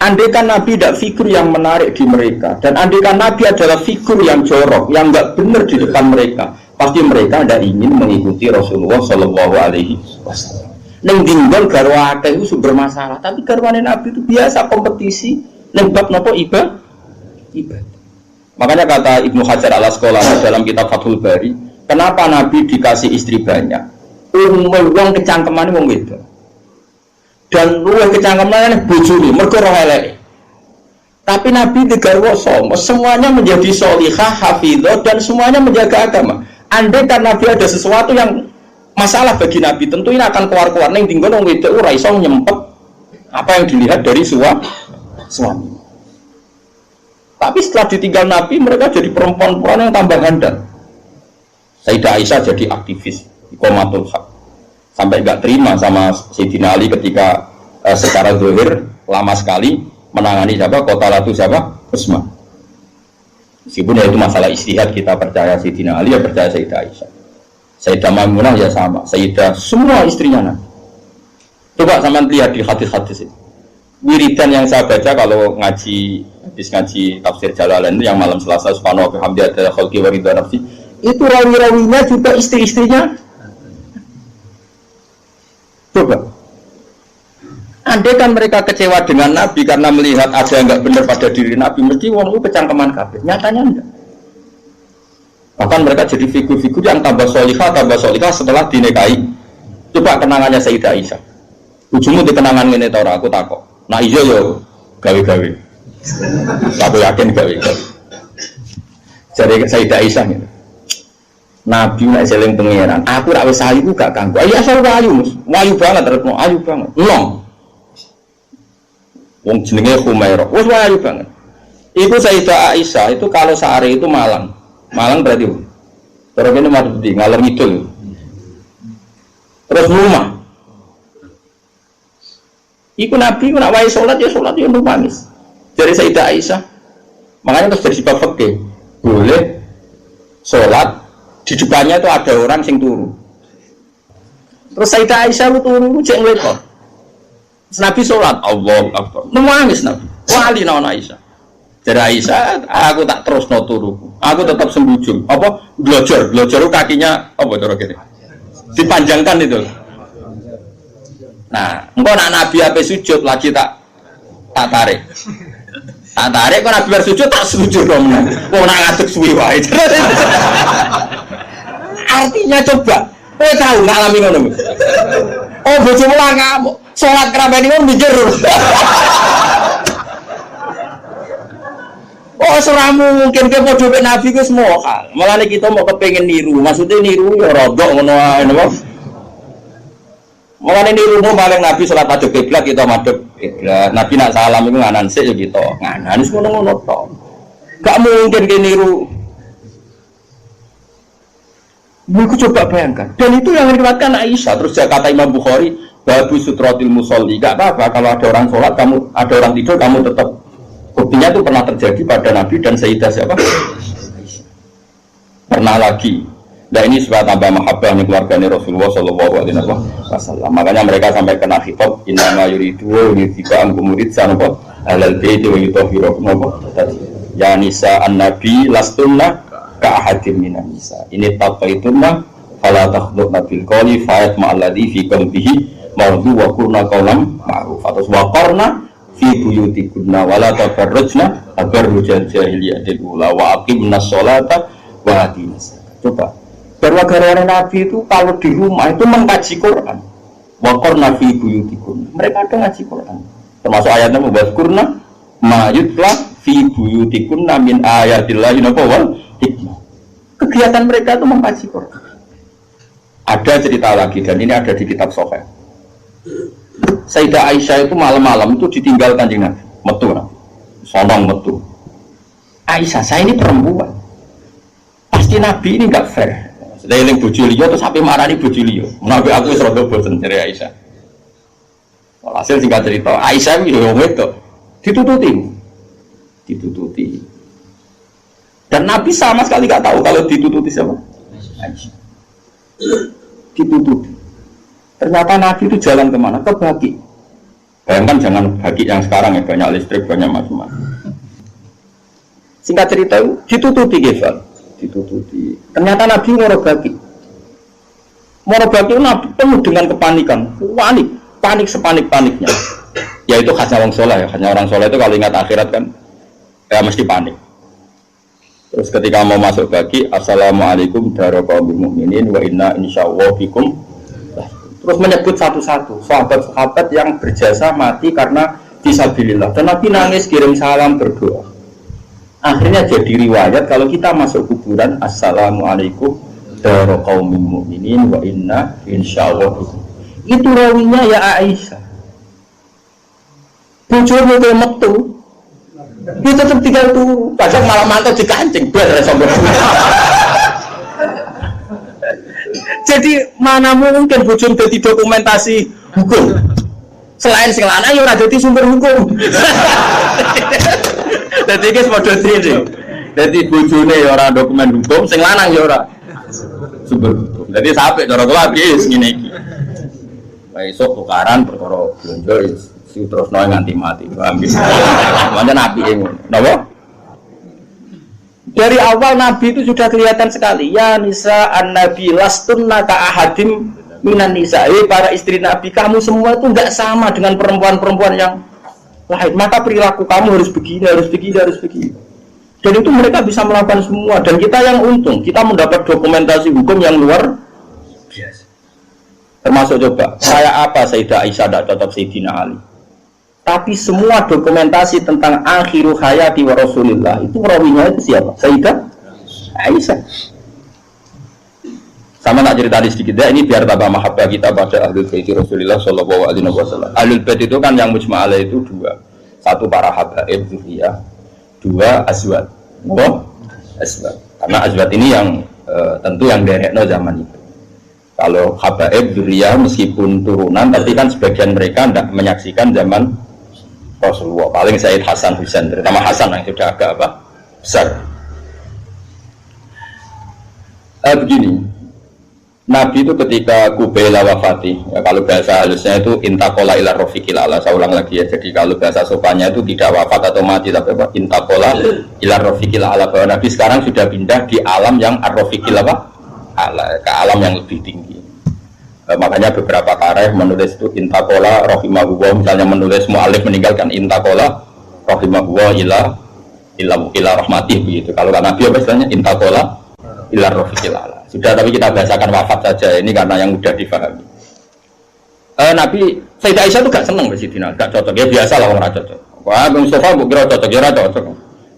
Andaikan Nabi tidak figur yang menarik di mereka, dan andaikan Nabi adalah figur yang jorok, yang enggak benar di depan mereka, pasti mereka tidak ingin mengikuti Rasulullah Shallallahu Alaihi Wasallam. Neng tinggal garwa itu sumber masalah, tapi garwane Nabi itu biasa kompetisi, neng bab nopo ibadah. Makanya kata Ibnu Hajar al-Asqalani dalam kitab Fathul Bari, kenapa Nabi dikasih istri banyak? Wong kecangkeman wong wedok. Dan luwih kecangkeman bojone mergo roh eleke. Tapi Nabi digarwa semuanya menjadi sholihah, hafidhah dan semuanya menjaga agama. Andai kan Nabi ada sesuatu yang masalah bagi Nabi, tentu ini akan keluar-keluar ning dinggon wong wedok ora iso nyempet apa yang dilihat dari suami. Tapi setelah ditinggal Nabi, mereka jadi perempuan-perempuan yang tambah handal. Sayyidah Aisyah jadi aktivis iqamatul haq. Sampai enggak terima sama Sayyidina Ali ketika secara zahir lama sekali menangani siapa? Qatalatu siapa? Utsman. Meskipun ya itu masalah istihad, kita percaya Sayyidina Ali, ya percaya Sayyidah Aisyah. Sayyidah Maimunah ya sama, Sayyidah semua istrinya Nabi. Coba sampean lihat di hadis-hadis itu. Wiridan yang saya baca kalau habis ngaji tafsir Jalalain yang malam Selasa, subhanahu wa bihamdihi ada khalqi wa ridha nafsi, itu rawi-rawinya juga istri-istrinya. Coba andai kan mereka kecewa dengan Nabi karena melihat ada yang enggak benar pada diri Nabi, mesti wong itu kecangkeman kabeh. Nyatanya enggak. Bahkan mereka jadi figur-figur yang tambah sholihah setelah dinikahi. Coba kenangannya Sayyidah Aisyah. Ujungmu di kenangan ngene ta ora, aku takok. Nah iya yo gawe-gawe. Aku yakin gawe-gawe. Jadi Sayyidah Aisyah gitu. Nabi nek seling pengeran, aku rak wis ayu ku gak kanggo. Ayo asal ayu, ayu banget terus ayu banget. Long. Wong jenenge Humairah. Wis ayu banget. Iku Sayyidah Aisyah itu kalau sehari itu malang. Malang berarti terus ini madhep di ngalor ngidul. Terus rumah. Iku Nabi nak wae salat ya nangis. Dari Sayyidah Aisyah. Makanya terus dari sebab fikih boleh salat di depannya itu ada orang sing turu. Terus Sayyidah Aisyah itu turu cek nglekor. Nabi salat Allahu Akbar. Nangis Nabi. Wali naon Aisyah. Dari Aisyah, aku tak terus no turuku. Aku tetap sembujung. Apa? Glojor kakinya apa cara kene? Dipanjangkan itu. Nah, engkau nak Nabi apa sujud lagi tak tarik. Tak tarik kok Nabi bersujud tak sujud dong. Kok nak ngadeg suwi wae. Artinya coba, kowe tahu ngalami ngono. Oh, bojomu lah ngamuk. Salat kerabat ini mikir. Oh, suramu mungkin ke podo Nabi ku semua hal. Malah kita mau kepengen niru. Maksudnya niru ya rodok ngono ae napa. Malah niru paling Nabi salat madhep kiblat kita madhep kiblat. Nabi nak salam iku nganan sik ya kita. Nganan wis ngono-ngono tok. Gak mungkin ke niru. Aku coba bayangkan. Dan itu yang diriwayatkan Aisyah. Terus kata Imam Bukhari, babu sutratil musolli. Gak apa-apa kalau ada orang sholat, ada orang tidur, kamu tetap. Buktinya itu pernah terjadi pada Nabi dan Sayyidah siapa? Pernah lagi. Nah ini supaya tambah mahabbah nih keluarganya Rasulullah Shallallahu Alaihi Wasallam. Makanya mereka sampai kena khitab inna yuridu yutiba angkum murid sanapa alal baiti wa yutahhirukum ya nisa an-nabi lastunna ka ahadim minan nisa. Ini taqaitunna fala takhdhubna bil qawli fa'at ma'alladhi fi qalbihi mawdu wa qurna qawlan ma'ruf. Atau wa qarna fi buyutikunna wala tabarrujna tabarrujal jahiliyatil ula wa aqimnas sholata wa atinas. Coba gara-gara Nabi itu kalau di rumah itu mengkaji Quran. Wa qarna fi buyutikunna. Mereka ada ngaji Quran. Termasuk ayatnya mubazkurna ma yutla fi buyutikunna min ayatillahi wal hikmah. Kegiatan mereka itu mengkaji Quran. Ada cerita lagi dan ini ada di kitab Sahih. Sayyidah Aisyah itu malam-malam itu ditinggal Kanjeng Nabi, metu Nabi. Sonong metu. Aisyah, saya ini perempuan. Pasti Nabi ini enggak fair. Sedeling bojo liya terus sampai marani bojo liya. Nabi aku wis rada boten dari Aisyah. Hasil singkat cerita, Aisyah itu yo wedok. Ditututi. Dan Nabi sama sekali enggak tahu kalau ditututi siapa? Aisyah. Ditututi. Ternyata Nabi itu jalan kemana? Ke Baqi. Bayangkan jangan Baqi yang sekarang ya, banyak listrik, banyak macam-macam. Singkat cerita itu ditututi Gefal. Ditututi. Ternyata Nabi mau Baqi. Mau Baqi itu Nabi penuh dengan kepanikan. Panik sepanik-paniknya. Ya itu khasnya orang soleh ya. Khasnya orang soleh itu kalau ingat akhirat kan Ya mesti panik. Terus ketika mau masuk bagi, assalamualaikum warahmatullahi wabarakatuh wa inna insyaallah bikum. Terus menyebut satu-satu sahabat-sahabat yang berjasa mati karena fisabilillah. Dan Nabi nangis kirim salam berdoa. Akhirnya jadi riwayat kalau kita masuk kuburan, assalamualaikum warahmatullahi wabarakatuh wa inna insyaallah bikum. Itu rawinya ya Aisyah. Bujurnya itu metu. Dia tetap tinggal tuh, pasang malam mantap dikancing, biar sombong. Jadi mana mungkin bujur jadi dokumentasi hukum? Selain sing lanang ya ora dadi sumber hukum. Dadi iki padha dhewe. Dadi bojone ya ora dokumen hukum, sing lanang ya ora sumber hukum. Dadi sampe cara kula piye ngene iki. Lah esuk tukaran perkara blonjo si terus nganti mati. Paham ya? Pancen apike ngono. Napa? Dari awal Nabi itu sudah kelihatan sekali. Ya nisa an-nabi lastunna ka ahadim minan nisa. Para istri Nabi, kamu semua itu enggak sama dengan perempuan-perempuan yang lain. Maka perilaku kamu harus begini, harus begini, harus begini. Dan itu mereka bisa melakukan semua. Dan kita yang untung, kita mendapat dokumentasi hukum yang luar biasa. Termasuk coba, saya apa Sayyidah Aisyah tidak cocok Sayyidina Ali. Tapi semua dokumentasi tentang akhiru hayati wa Rasulillah itu rawinya itu siapa? Sayyidah Aisyah. Sama tak cerita sedikit ya, ini biar tambah mahabbah kita pada Ahlul Bait Rasulullah sallallahu alaihi wasallam. Ahlul Bait itu kan yang mujma' alaih itu dua. Satu para habaib dzurriyyah, dua azwaj. Oh, azwaj. Karena azwaj ini yang tentu yang derekno zaman itu. Kalau habaib dzurriyyah meskipun turunan tapi kan sebagian mereka tidak menyaksikan zaman Rasulullah, paling Sayyid Hasan Husain, terutama Hasan yang sudah agak besar. Begini, Nabi itu ketika Kubaila wafati, ya, kalau bahasa halusnya itu intakola ila rofiqil ala. Saya ulang lagi ya, jadi kalau bahasa sopannya itu tidak wafat atau mati, tapi apa? Intakola ila rofiqil ala. Bahwa Nabi sekarang sudah pindah di alam yang ar-rofiqil ala, ke alam yang lebih tinggi. Makanya beberapa kareh menulis itu intakola rohimahullah, misalnya menulis mu'alif meninggalkan intakola rohimahullah ila rahmatih begitu. Kalau kan Nabi apa istilahnya intakola ila rofiqil ala. Sudah, tapi kita bahasakan wafat saja ini karena yang mudah difahami. Nabi Sayyidah Aisyah itu gak seneng Sayyidina, gak cocok, ya biasa lah orang cocok. Wah, Bung Mustafa kira cocok, ya cocok.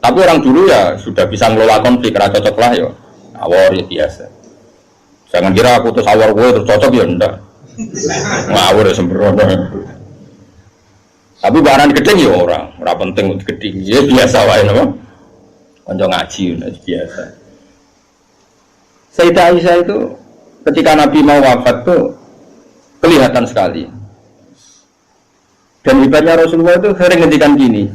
Tapi orang dulu ya sudah bisa ngelola konflik, ra cocok lah ya. Awal ya biasa. Jangan kira aku terus awal gue terus cocok ya enggak. Ngawur ya sembrono. Tapi barang gedeng ya orang penting untuk gedeng. Ya biasa wae napa. Kanca ngaji biasa. Sayyidah Aisyah itu ketika Nabi mau wafat tuh kelihatan sekali. Dan hebatnya Rasulullah itu sering ngendikan gini.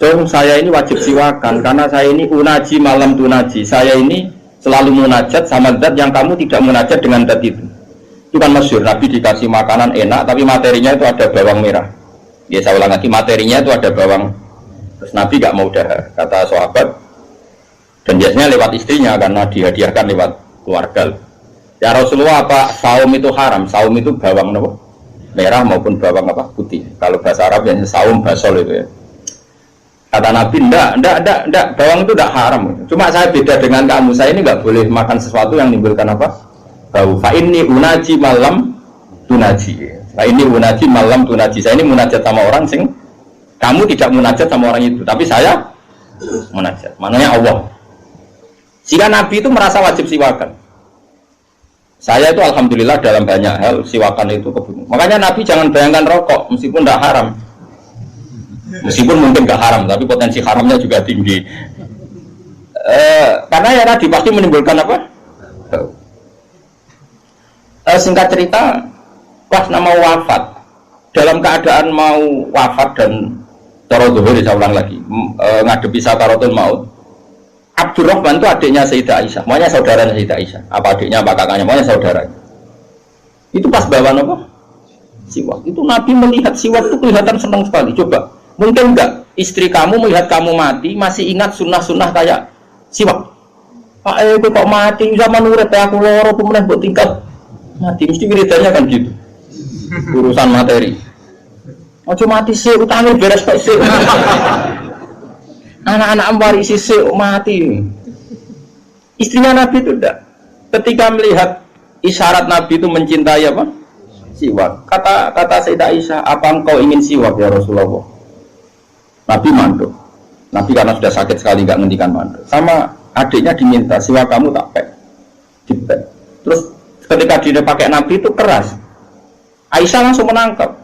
Dong saya ini wajib siwakan karena saya ini unaji malam tunaji. Saya ini selalu munajat sama zat yang kamu tidak munajat dengan zat itu. Itu kan masyhur, Nabi dikasih makanan enak tapi materinya itu ada bawang merah. Ya saya ulang lagi, materinya itu ada bawang. Terus Nabi gak mau dahar, kata sahabat. Dan biasanya lewat istrinya karena dihadiahkan lewat keluarga. Ya Rasulullah, apa saum itu haram? Saum itu bawang apa? Merah maupun bawang apa? Putih. Kalau bahasa Arab biasanya saum basol itu ya. Kata Nabi, enggak, bawang itu enggak haram. Cuma saya beda dengan kamu, saya ini enggak boleh makan sesuatu yang menimbulkan apa? Bau. Fa inni unaji malam tunaji. Fa inni unaji malam tunaji. Saya ini munajat sama orang sing kamu tidak munajat sama orang itu, tapi saya munajat. Maknanya Allah. Jika Nabi itu merasa wajib siwakan. Saya itu alhamdulillah dalam banyak hal siwakan itu kebutuhan. Makanya Nabi jangan bayangkan rokok meskipun enggak haram. Meskipun mungkin gak haram, tapi potensi haramnya juga tinggi. Karena ya tadi pasti menimbulkan apa? Singkat cerita, pas nama wafat, dalam keadaan mau wafat dan cara zuhur, saya ulang lagi, ngadepi sakaratul maut. Abdurrahman itu adiknya Sayyidah Aisyah, makanya saudaranya Sayyidah Aisyah. Apa adiknya, apa kakaknya, makanya saudaranya. Itu pas bawa apa? Siwak. Itu Nabi melihat siwak itu kelihatan senang sekali. Coba. Mungkin enggak istri kamu melihat kamu mati masih ingat sunnah-sunnah kayak siwak. Pak kok mati zaman urip aku loro pemenang buat tingkat mati mesti wiridanya kan gitu. Urusan materi. Ojo mati sih utangnya beres kok sih. Anak-anak warisi mati. Istrinya Nabi itu enggak. Ketika melihat isyarat Nabi itu mencintai apa? Siwak. Kata Sayyidah Aisyah, apa engkau ingin siwak ya Rasulullah? Nabi manduk. Nabi karena sudah sakit sekali nggak ngendikan manduk. Sama adiknya diminta siwak kamu tak pek. Dipek. Terus ketika dia pakai Nabi itu keras. Aisyah langsung menangkap.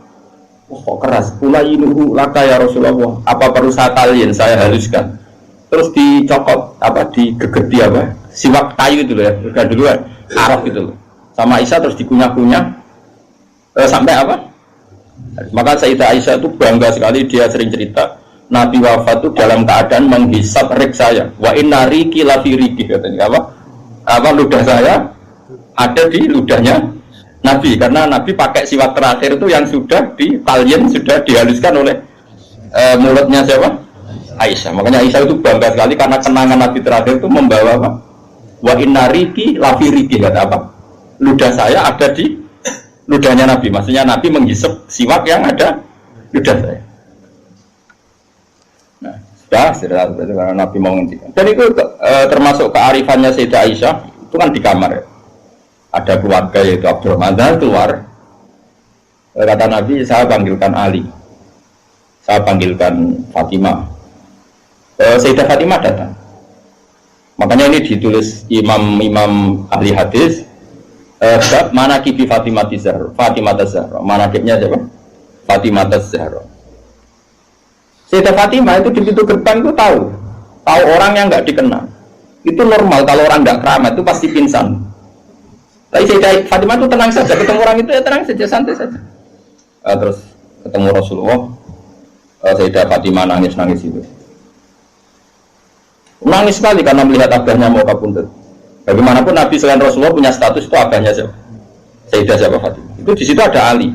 Oh, kok keras? Ulayinuhu laka ya Rasulullah. Apa perlu saya talin, saya haluskan. Terus dicokot apa digegedi apa? Siwak kayu itu loh ya. Udah duluan. Araf itu loh. Sama Aisyah terus dikunyah-kunyah sampai apa? Maka Sayyidah Aisyah itu bangga sekali, dia sering cerita Nabi wafat itu dalam keadaan menghisap rik saya. Wa inna riki lafi riki katanya apa? Apa ludah saya ada di ludahnya Nabi, karena Nabi pakai siwak terakhir itu yang sudah ditalien, sudah dihaluskan oleh mulutnya siapa? Aisyah. Makanya Aisyah itu bangga sekali karena kenangan Nabi terakhir itu membawa apa? Wa inna riki lafi riki kata apa? Ludah saya ada di ludahnya Nabi. Maksudnya Nabi menghisap siwak yang ada ludah saya. Nah, sudah karena Nabi mau menghentikan. Dan itu termasuk kearifannya Sayyidah Aisyah. Itu kan di kamar ya. Ada keluarga yaitu Abdurrahman keluar. Kata Nabi, saya panggilkan Ali, saya panggilkan Fatimah. Sayyidah Fatimah datang. Makanya ini ditulis imam ahli hadis. Bab manaqibi Fatimah Zahra. Manaqibnya siapa? Fatimah Zahra. Sayyidah Fatimah itu di pintu gerbang itu tahu orang yang nggak dikenal. Itu normal, kalau orang nggak keramat itu pasti pingsan. Tapi Sayyidah Fatimah itu tenang saja, ketemu orang itu ya tenang saja, santai saja. Terus ketemu Rasulullah, Sayyidah Fatimah nangis itu. Nangis sekali karena melihat abahnya mau kabundut. Bagaimanapun Nabi selain Rasulullah punya status itu abahnya siapa? Sayyidah siapa Fatimah. Itu di situ ada Ali.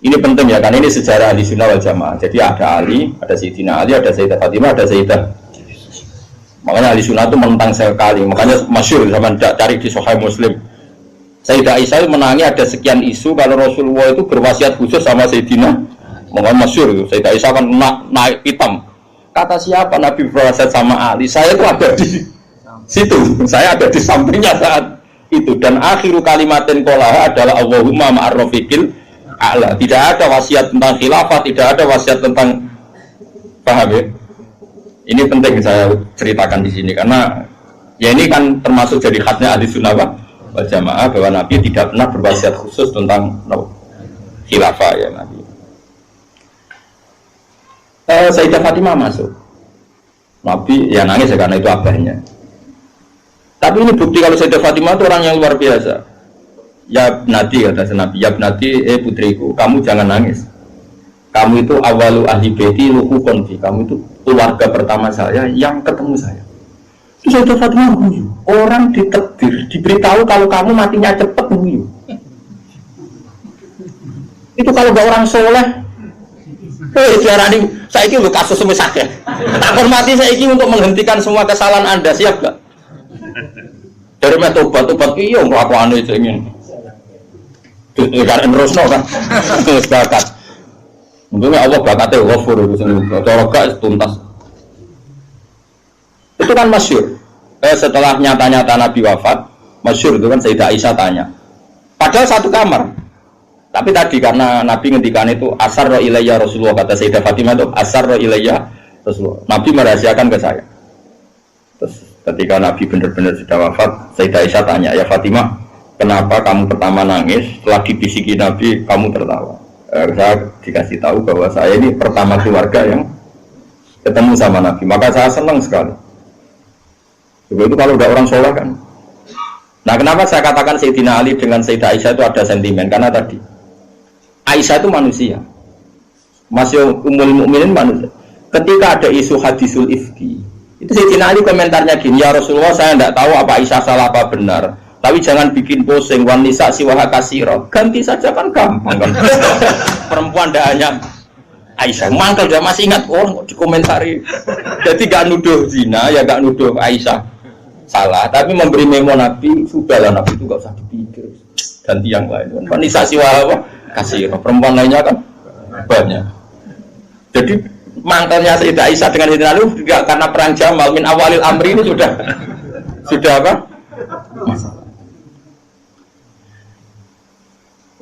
Ini penting ya, karena ini sejarah Ahli Sunnah wal Jamaah. Jadi ada Ali, ada Sayyidina Ali, ada Sayyidah Fatimah, ada Sayyidah. Makanya Ahli Sunnah itu menentang sekali. Makanya masyhur zaman cari di Sahih Muslim. Sayyidah Aisyah menangi ada sekian isu kalau Rasulullah itu berwasiat khusus sama Sayyidina. Makanya masyhur itu. Sayyidah Aisyah kan naik hitam. Kata siapa Nabi berwasiat sama Ali? Saya itu ada di situ. Saya ada di sampingnya saat itu. Dan akhiru kalimatin qolaha adalah Allahumma ma'arrafiqil a'la. Tidak ada wasiat tentang khilafah, tidak ada wasiat tentang, paham ya? Ini penting saya ceritakan di sini karena ya ini kan termasuk jadi khasnya Ahli Sunnah wal Jamaah bahwa Nabi tidak pernah berwasiat khusus tentang khilafah ya Nabi. Sayyidah Fatimah masuk. Nabi ya nangis ya karena itu abahnya. Tapi ini bukti kalau Sayyidah Fatimah itu orang yang luar biasa. Ya Nabi kata Nabi, ya Nabi, putriku, kamu jangan nangis. Kamu itu awalu ahli baiti luhukun fi. Kamu itu keluarga pertama saya yang ketemu saya. Itu Sayyidah Fatimah guyu. Orang ditakdir, diberitahu kalau kamu matinya cepat guyu. Itu kalau gak orang soleh, diarani saya ini kasus semisahnya. Tak hormati saya ini untuk menghentikan semua kesalahan Anda, siap gak? Dari tobat iya ngelakuan itu ingin. Karena terus kan, bakat. Untungnya Allah bakatnya ghafur itu sendiri. Kalau gak tuntas. Itu kan masyhur. Setelah nyata-nyata Nabi wafat, masyhur itu kan Sayyidah Aisyah tanya. Padahal satu kamar. Tapi tadi karena Nabi ngendikan itu asarra ilayya Rasulullah, kata Sayyidah Fatimah itu asarra ilayya Rasulullah. Nabi merahasiakan ke saya. Terus ketika Nabi benar-benar sudah wafat, Sayyidah Aisyah tanya, ya Fatimah, kenapa kamu pertama nangis? Setelah dibisiki Nabi, kamu tertawa. Saya dikasih tahu bahwa saya ini pertama keluarga yang ketemu sama Nabi. Maka saya senang sekali. Itu kalau udah orang soleh kan. Nah kenapa saya katakan Sayyidina Ali dengan Sayyidah Aisyah itu ada sentimen? Karena tadi Aisyah itu manusia, masih Ummul Mukminin manusia. Ketika ada isu hadisul ifki, itu Sayyidina Ali komentarnya gini, ya Rasulullah saya tidak tahu apa Aisyah salah apa benar, tapi jangan bikin pusing. Wan nisa siwaha kasiro, ganti saja kan gampang kan. Perempuan tidak hanya Aisyah, mangkel dia masih ingat dikomentari. Jadi gak nuduh zina, ya gak nuduh Aisyah salah, tapi memberi memo Nabi, sudahlah Nabi itu gak usah dipikir, ganti yang lain. Wanita siwa apa? Kasih perempuan lainnya kan banyak. Jadi mantelnya Sayyidah Aisyah dengan Sayyidina Ali juga karena perang Jamal min awalil amri ini sudah apa?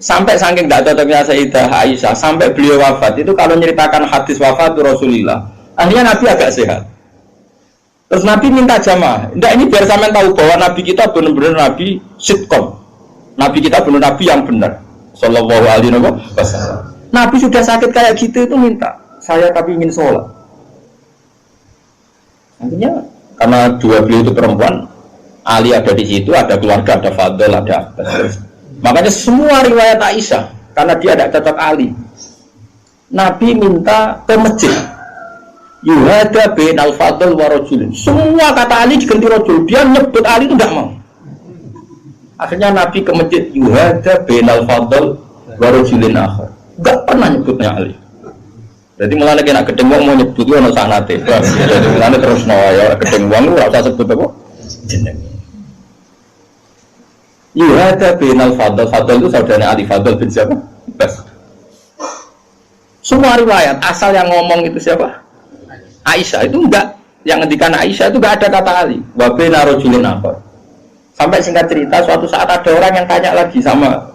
Sampai saking tidak cocoknya Sayyidah Aisyah, sampai beliau wafat itu kalau menceritakan hadis wafat Rasulullah, akhirnya Nabi agak sehat. Terus Nabi minta jamaah. Enggak, ini biar sampean tahu bahwa Nabi kita benar-benar Nabi sitkom. Nabi kita benar Nabi yang benar. Sallallahu alaihi wasallam. Nabi sudah sakit kayak gitu itu minta, saya tapi ingin sholat. Akhirnya karena dua beliau itu perempuan, Ali ada di situ, ada keluarga, ada Fadl, ada Abbas. Makanya semua riwayat Aisyah, karena dia tidak cocok Ali, Nabi minta ke masjid. Yuhada bin al-Fadl wa rajulin. Semua kata Ali diganti rajul. Dia nyebut Ali itu tidak mau. Akhirnya Nabi ke masjid. Yuhada bin al-Fadl wa rajulin akhir. Enggak pernah nyebutnya Ali. Jadi mulai nak gedeng wong mau nyebut itu ono sanate. Jadi mulai terus ya gedeng wong ora usah sebut apa jeneng. Yuhada bin al-Fadl. Fadl itu saudaranya Ali. Fadl bin siapa? Bas. Semua riwayat asal yang ngomong itu siapa? Aisyah. Itu enggak, yang ngendikan Aisyah itu enggak ada kata Ali. Wa baina rajulin akhar. Sampai singkat cerita suatu saat ada orang yang tanya lagi sama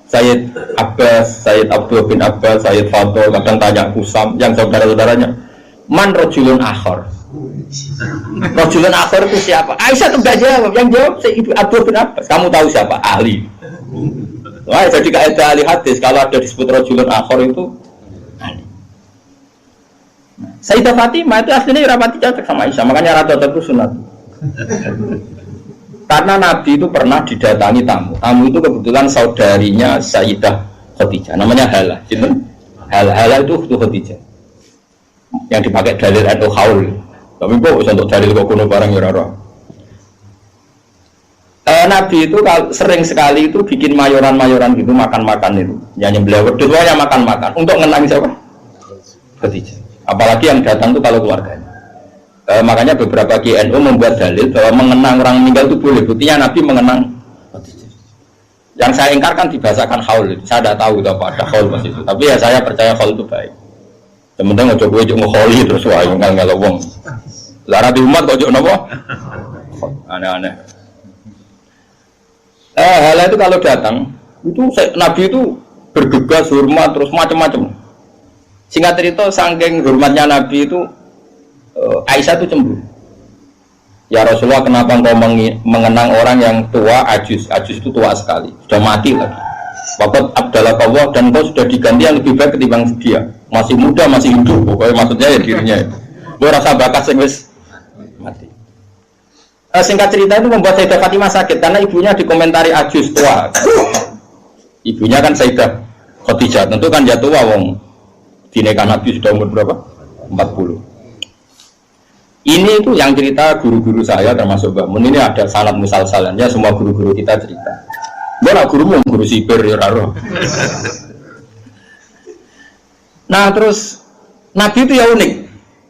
Sayyid Abbas, Sayyid Abdul bin Abbas, Sayyid Fadl, kadang tanya Kusam yang saudara-saudaranya, man rajulun akhar. Rajulun akhar itu siapa? Aisyah itu enggak jawab, yang jawab Sayyid Abdul bin Abbas. Kamu tahu siapa? Ali. Wah, jadi kaidah ahli hadis kalau ada disebut rajulun akhar itu Ali. Sayyidah Fatimah itu aslinya rapati cocok sama Aisyah, makanya rata cocok itu sunat. Karena Nabi itu pernah didatangi tamu. Tamu itu kebetulan saudarinya Sayyidah Khadijah, namanya Hala. Hala itu Khadijah. Yang dipakai dalil atau haul. Tapi kok untuk dalil kok kuno barang ya ora. Nabi itu sering sekali itu bikin mayoran-mayoran gitu, makan-makan itu. Yang beliau berdua makan-makan untuk ngenang siapa? Khadijah. Apalagi yang datang itu kalau keluarganya. Makanya beberapa KNU membuat dalil bahwa mengenang orang meninggal itu boleh. Buktinya Nabi mengenang. Yang saya ingkarkan dibahasakan haul. Saya tidak tahu apa ada haul pas itu. Tapi ya saya percaya haul itu baik. Sementara ngojok gue cuma kholi terus wah ngal wong. Lara di umat kok nopo? Aneh-aneh. Hal itu kalau datang itu Nabi itu bergegas hormat terus macam-macam. Singkat cerita, saking hormatnya Nabi itu Aisyah itu cemburu. Ya Rasulullah, kenapa engkau mengenang orang yang tua, ajus itu tua sekali, sudah mati lagi. Waqad abdalaka Allah, dan engkau sudah diganti yang lebih baik ketimbang dia. Masih muda, masih hidup, pokoknya maksudnya ya dirinya. Gue rasa bakat sing wis mati. Singkat cerita itu membuat Sayyidah Fatimah sakit karena ibunya dikomentari ajus tua. Ibunya kan Sayyidah Khadijah, tentu kan dia tua wong. Dinikah Nabi sudah umur berapa? 40. Ini itu yang cerita guru-guru saya termasuk Mbak Mun, ini ada sanad musalsalannya, semua guru-guru kita cerita. Mana guru sipir ya raro. Nah terus Nabi itu ya unik,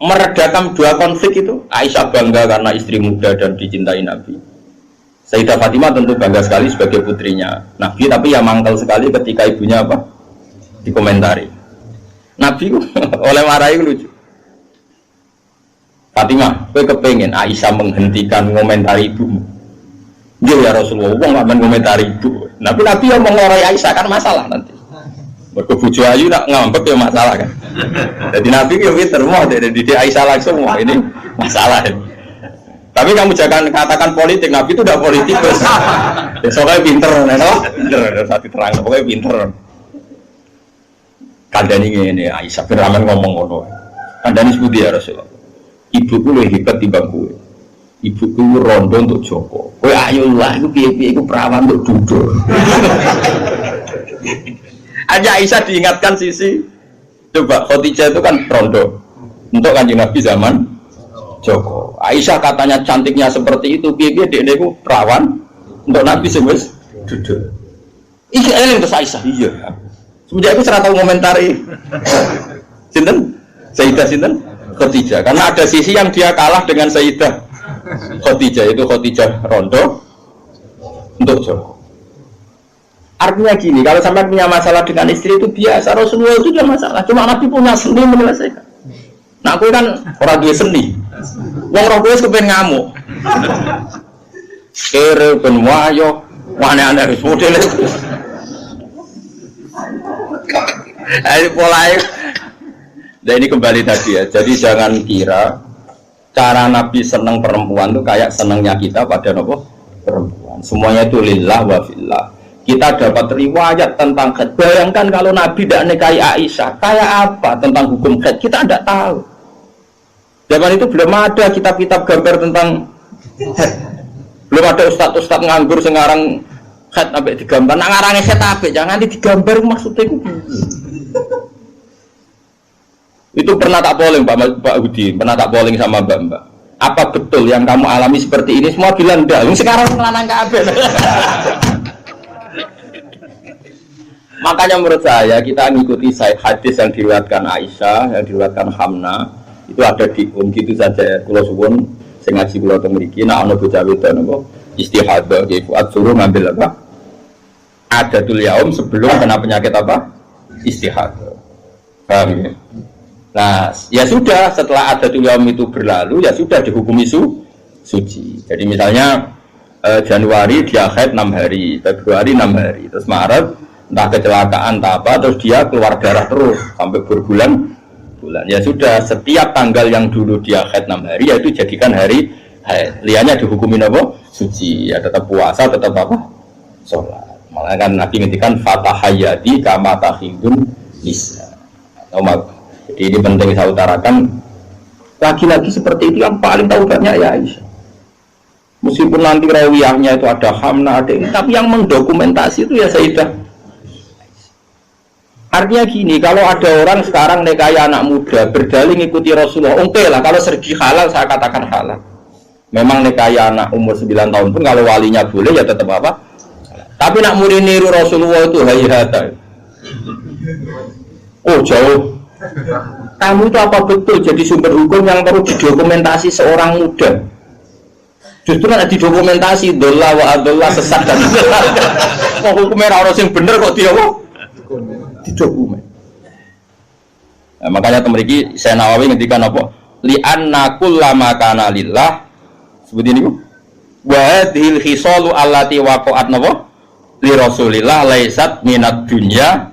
meredakan dua konflik itu. Aisyah bangga karena istri muda dan dicintai Nabi. Sayyidah Fatimah tentu bangga sekali sebagai putrinya Nabi, tapi ya mangkal sekali ketika ibunya apa? Dikomentari. Nabi oleh marahi lucu. Fatimah, kowe kepengen Aisyah menghentikan komentari ibumu? Ya Rasulullah, wong nggak mengomentari ibu. Nabi yang mengorai Aisyah kan masalah nanti. Berkebuju ayu nak ngambek ya masalah kan. Jadi Nabi yang pinter mau dari Aisyah langsung wah ini masalah. Tapi kamu jangan katakan politik, Nabi itu udah politikus. Soalnya pinter, pinter, satu terang, pokoknya pinter. Kandani ini Aisyah bin Rahman ngomong ngono. Kandani sebut dia Rasulullah. Ibuku lebih hebat timbang kowe. Ibuku rondo untuk Joko. Kowe ayolah iku piye-piye iku perawan untuk duduk. Aja Aisyah diingatkan sisi. Coba Khadijah itu kan rondo untuk Kanjeng Nabi zaman Joko. Aisyah katanya cantiknya seperti itu, piye-piye dekne iku perawan untuk Nabi sing wis duduk. Iki eling terus Aisyah. Iya. Semenjak itu serah tahu komentari sinten? Sayyidah sinten? Khadijah. Karena ada sisi yang dia kalah dengan Sayyidah Khadijah, itu Khadijah rondo untuk Joko. Artinya gini, kalau sampai punya masalah dengan istri itu biasa, Rasulullah itu juga masalah. Cuma Nabi punya seni menyelesaikan. Nah aku kan orang duwe seni. Wong roh kowe kepen ngamuk. Kere ben wayo, aneh-aneh wis modele. Ayo mulai. Dan ini kembali tadi ya. Jadi jangan kira cara Nabi senang perempuan itu kayak senangnya kita pada nopo perempuan. Semuanya itu lillah wa fillah. Kita dapat riwayat tentang haid. Bayangkan kalau Nabi tidak nikahi Aisyah, kayak apa tentang hukum haid? Kita tidak tahu. Zaman itu belum ada kitab-kitab gambar tentang haid. Belum ada ustad-ustad nganggur sekarang haid sampai digambar. Nah ngarangnya haid apa? Jangan digambar maksudnya itu. Itu pernah tak polling Pak Hudi, pernah tak polling sama Mbak. Apa betul yang kamu alami seperti ini? Semua bilang enggak. Sekarang ngelanang kabeh. Makanya menurut saya kita mengikuti hadis yang diriwayatkan Aisyah, yang diriwayatkan Hamna, itu ada di gitu saja. Kula suwun sing ngaji kula teng mriki nek ana bocah wedok napa istihadah nggih Fuad suruh ngambil apa? Adatul yaum sebelum kena penyakit apa? Istihadah. Paham ya? Nah, ya sudah setelah adatul yaum itu berlalu ya sudah dihukumi suci. Jadi misalnya Januari dia haid 6 hari, Februari 6 hari, terus Maret entah kecelakaan entah apa terus dia keluar darah terus sampai berbulan-bulan. Ya sudah setiap tanggal yang dulu dia haid 6 hari ya itu jadikan hari haid. Liannya dihukumi apa? Suci. Ya tetap puasa, tetap apa? Sholat. Malah kan Nabi ngendikan fatahayati kama tahidun nisa. Jadi ini penting saya utarakan. Lagi-lagi seperti itu yang paling tahu banyak ya Aisyah. Meskipun nanti rawiyahnya itu ada Hamna, ada ini, tapi yang mendokumentasi itu ya Sayyidah. Artinya gini, kalau ada orang sekarang nikahi anak muda berdalih ngikuti Rasulullah, oke lah kalau sergi halal saya katakan halal. Memang nikahi anak umur 9 tahun pun kalau walinya boleh ya tetap apa? Tapi nak murid niru Rasulullah itu hayata. Oh jauh. Kamu itu apa betul jadi sumber hukum yang perlu didokumentasi seorang muda? Justru kan didokumentasi dolla wa adolla sesat dan kok hukumnya orang yang bener kok dia kok didokumen. Nah, makanya temeriki saya Nawawi ngendikan apa? Li anna kullama kana lillah seperti ini kok. Wa hadhil khisalu allati waqa'at napa? Li Rasulillah laisat minad dunya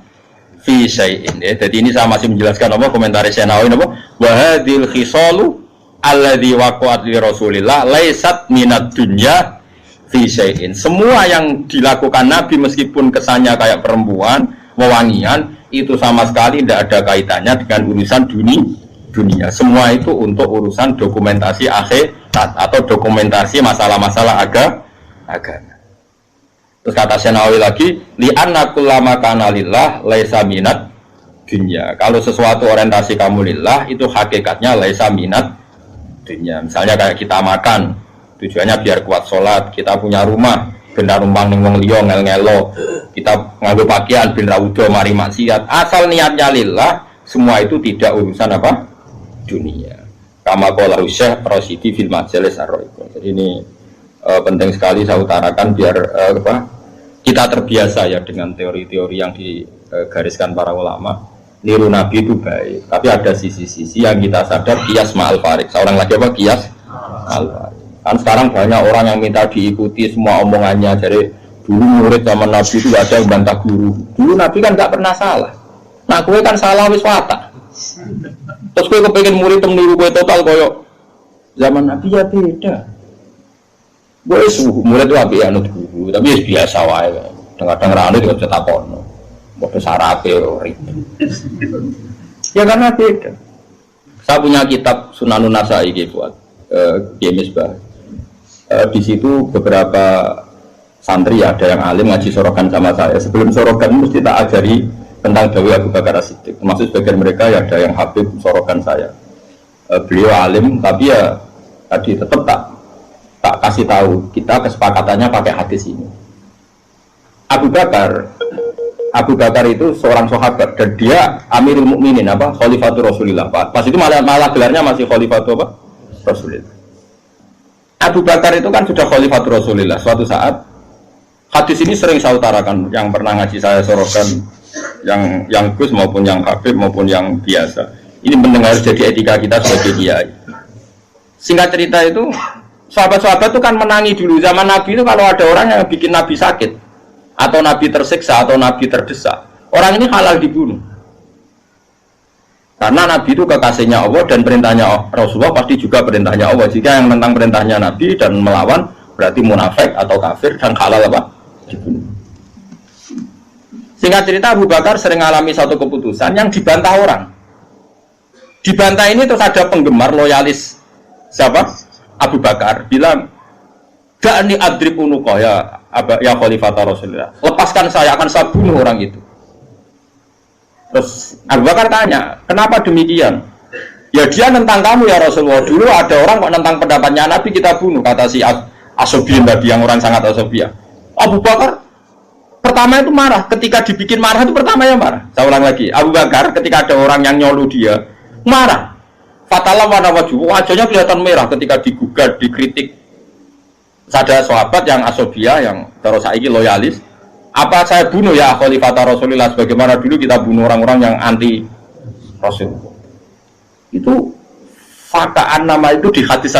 fi syai'in. Ya, jadi ini saya masih menjelaskan apa komentar saya Nawawi apa? Wa hadhil khisalu alladzi waqa'at li Rasulillah laisat minad dunya fi syai'in. Semua yang dilakukan Nabi meskipun kesannya kayak perempuan, wewangian, itu sama sekali tidak ada kaitannya dengan urusan dunia. Semua itu untuk urusan dokumentasi akhirat atau dokumentasi masalah-masalah agama. Terus kata Senawi lagi, li'anna kullama kana lillah laisa minat dunya. Kalau sesuatu orientasi kamu lillah itu hakikatnya laisa minat dunya. Misalnya kayak kita makan, tujuannya biar kuat sholat. Kita punya rumah, benar numpang ning wong liya ngel-ngelo. Kita nganggo pakaian ben ra udo mari maksiat. Asal niatnya lillah, semua itu tidak urusan apa? Dunia. Kama qala Syekh Rasidi fil Majalis Ar-Ra'iqah. Jadi ini penting sekali saya utarakan biar kita terbiasa ya dengan teori-teori yang digariskan para ulama. Niru Nabi itu baik, tapi ada sisi-sisi yang kita sadar kias ma'al farik. Seorang lagi apa kias ma'al farik. Kan sekarang banyak orang yang minta diikuti semua omongannya. Jadi dulu murid zaman Nabi itu ada yang bantah guru. Dulu Nabi kan nggak pernah salah. Nah gue kan salah wis watak. Terus gue kepengen murid meniru gue total koyok zaman Nabi ya beda. Gue murid itu api anut guru, tapi biasa wae. Kadang-kadang rame juga bisa takono. Mau sarape ribet. Ya karena beda. Saya punya kitab Sunanun Nasai buat Misbah. Di situ beberapa santri ada yang alim ngaji sorokan sama saya. Sebelum sorokan mesti tak ajari tentang Dawi Abu Bakar As-Siddiq. Termasuk sebagian mereka ya ada yang habib sorokan saya. Beliau alim, tapi ya tadi tetap tak kasih tahu kita kesepakatannya pakai hadis ini. Abu Bakar itu seorang sahabat dan dia Amirul Mukminin apa Khalifatul Rasulillah. Pas itu malah gelarnya masih Khalifatul apa? Rasulillah. Abu Bakar itu kan sudah Khalifatul Rasulillah. Suatu saat hadis ini sering saya utarakan yang pernah ngaji saya sorokan yang Gus maupun yang Habib maupun yang biasa. Ini mendengar jadi etika kita sebagai kiai. Singkat cerita itu, sahabat-sahabat itu kan menangi dulu. Zaman Nabi itu kalau ada orang yang bikin Nabi sakit, atau Nabi tersiksa, atau Nabi terdesak, orang ini halal dibunuh. Karena Nabi itu kekasihnya Allah dan perintahnya Rasulullah pasti juga perintahnya Allah. Jika yang tentang perintahnya Nabi dan melawan, berarti munafik atau kafir dan halal apa? Dibunuh. Singkat cerita, Abu Bakar sering alami satu keputusan yang dibantah orang. Dibantah ini terus ada penggemar loyalis siapa? Abu Bakar bilang, "Ga'ni adrib unuqah ya khalifata Rasulullah. Lepaskan saya, akan saya bunuh orang itu." Terus Abu Bakar tanya, "Kenapa demikian?" "Ya dia nentang kamu ya Rasulullah. Dulu ada orang kok nentang pendapatnya Nabi kita bunuh," kata si Asobian tadi, yang orang sangat asobia. Abu Bakar pertama itu marah, ketika dibikin marah itu pertama ya marah. Saya ulang lagi, Abu Bakar ketika ada orang yang nyolu dia marah. Fatalah warna wajahnya kelihatan merah ketika digugat, dikritik. Ada sahabat yang asobia, yang terus saiki loyalis. Apa saya bunuh ya khalifata Rasulullah, sebagaimana dulu kita bunuh orang-orang yang anti Rasul. Itu fakaan nama itu di hadis,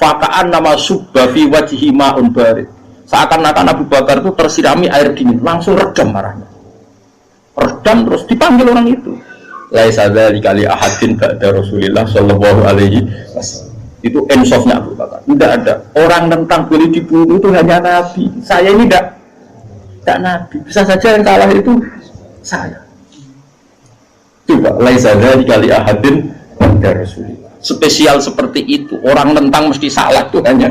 fakaan nama subba fi wajhi ma'un barid. Seakan-akan Abu Bakar itu tersirami air dingin, langsung redam marahnya. Redam terus dipanggil orang itu. Laisa dzalika li ahadin ba'da Rasulillah sallallahu alaihi wasallam. Itu insafnya Abu Bakar. Tidak ada orang tentang boleh dibunuh itu hanya Nabi. Saya ini tidak Nabi. Bisa saja yang kalah itu saya. Coba laisa dzalika li ahadin ba'da Rasulillah. Spesial seperti itu. Orang tentang mesti salah itu hanya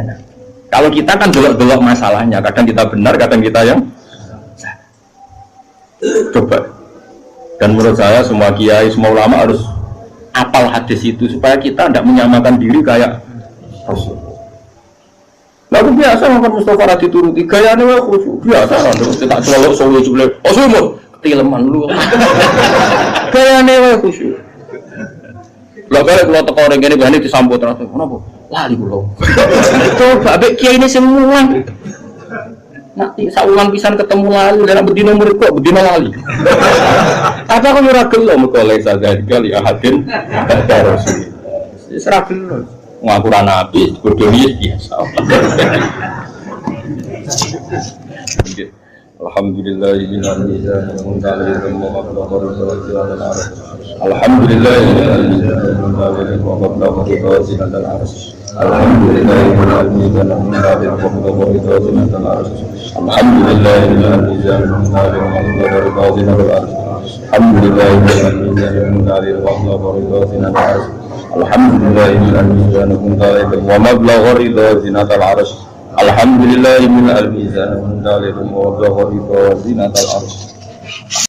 Nabi. Kalau kita kan belok-belok masalahnya, kadang kita benar, kadang kita yang salah. Coba. Dan menurut saya semua kiai, semua ulama harus apal hadis itu supaya kita tidak menyamakan diri kayak Rasul. Lalu biasa makan Mustafa Radhi turuti gayanya khusyuk biasa kan, terus tak celok solo jebule. Oh semua ketileman lu. Gayanya khusyuk. Lah kalau teko orang ini bani disambut terus. Kenapa? Lali kula. Coba ambek kiai ini semua. Nanti saulang pisan ketemu lali dalam bedino murid kok bedino lali. Apa kok ora gelem kok lesa kali ahadin terus. Wis ora gelem. Ngaku ra nabi, bodoh biasa. Alhamdulillahirabbil Alhamdulillah min al-mizan wa min al-mizan wa min al-mizan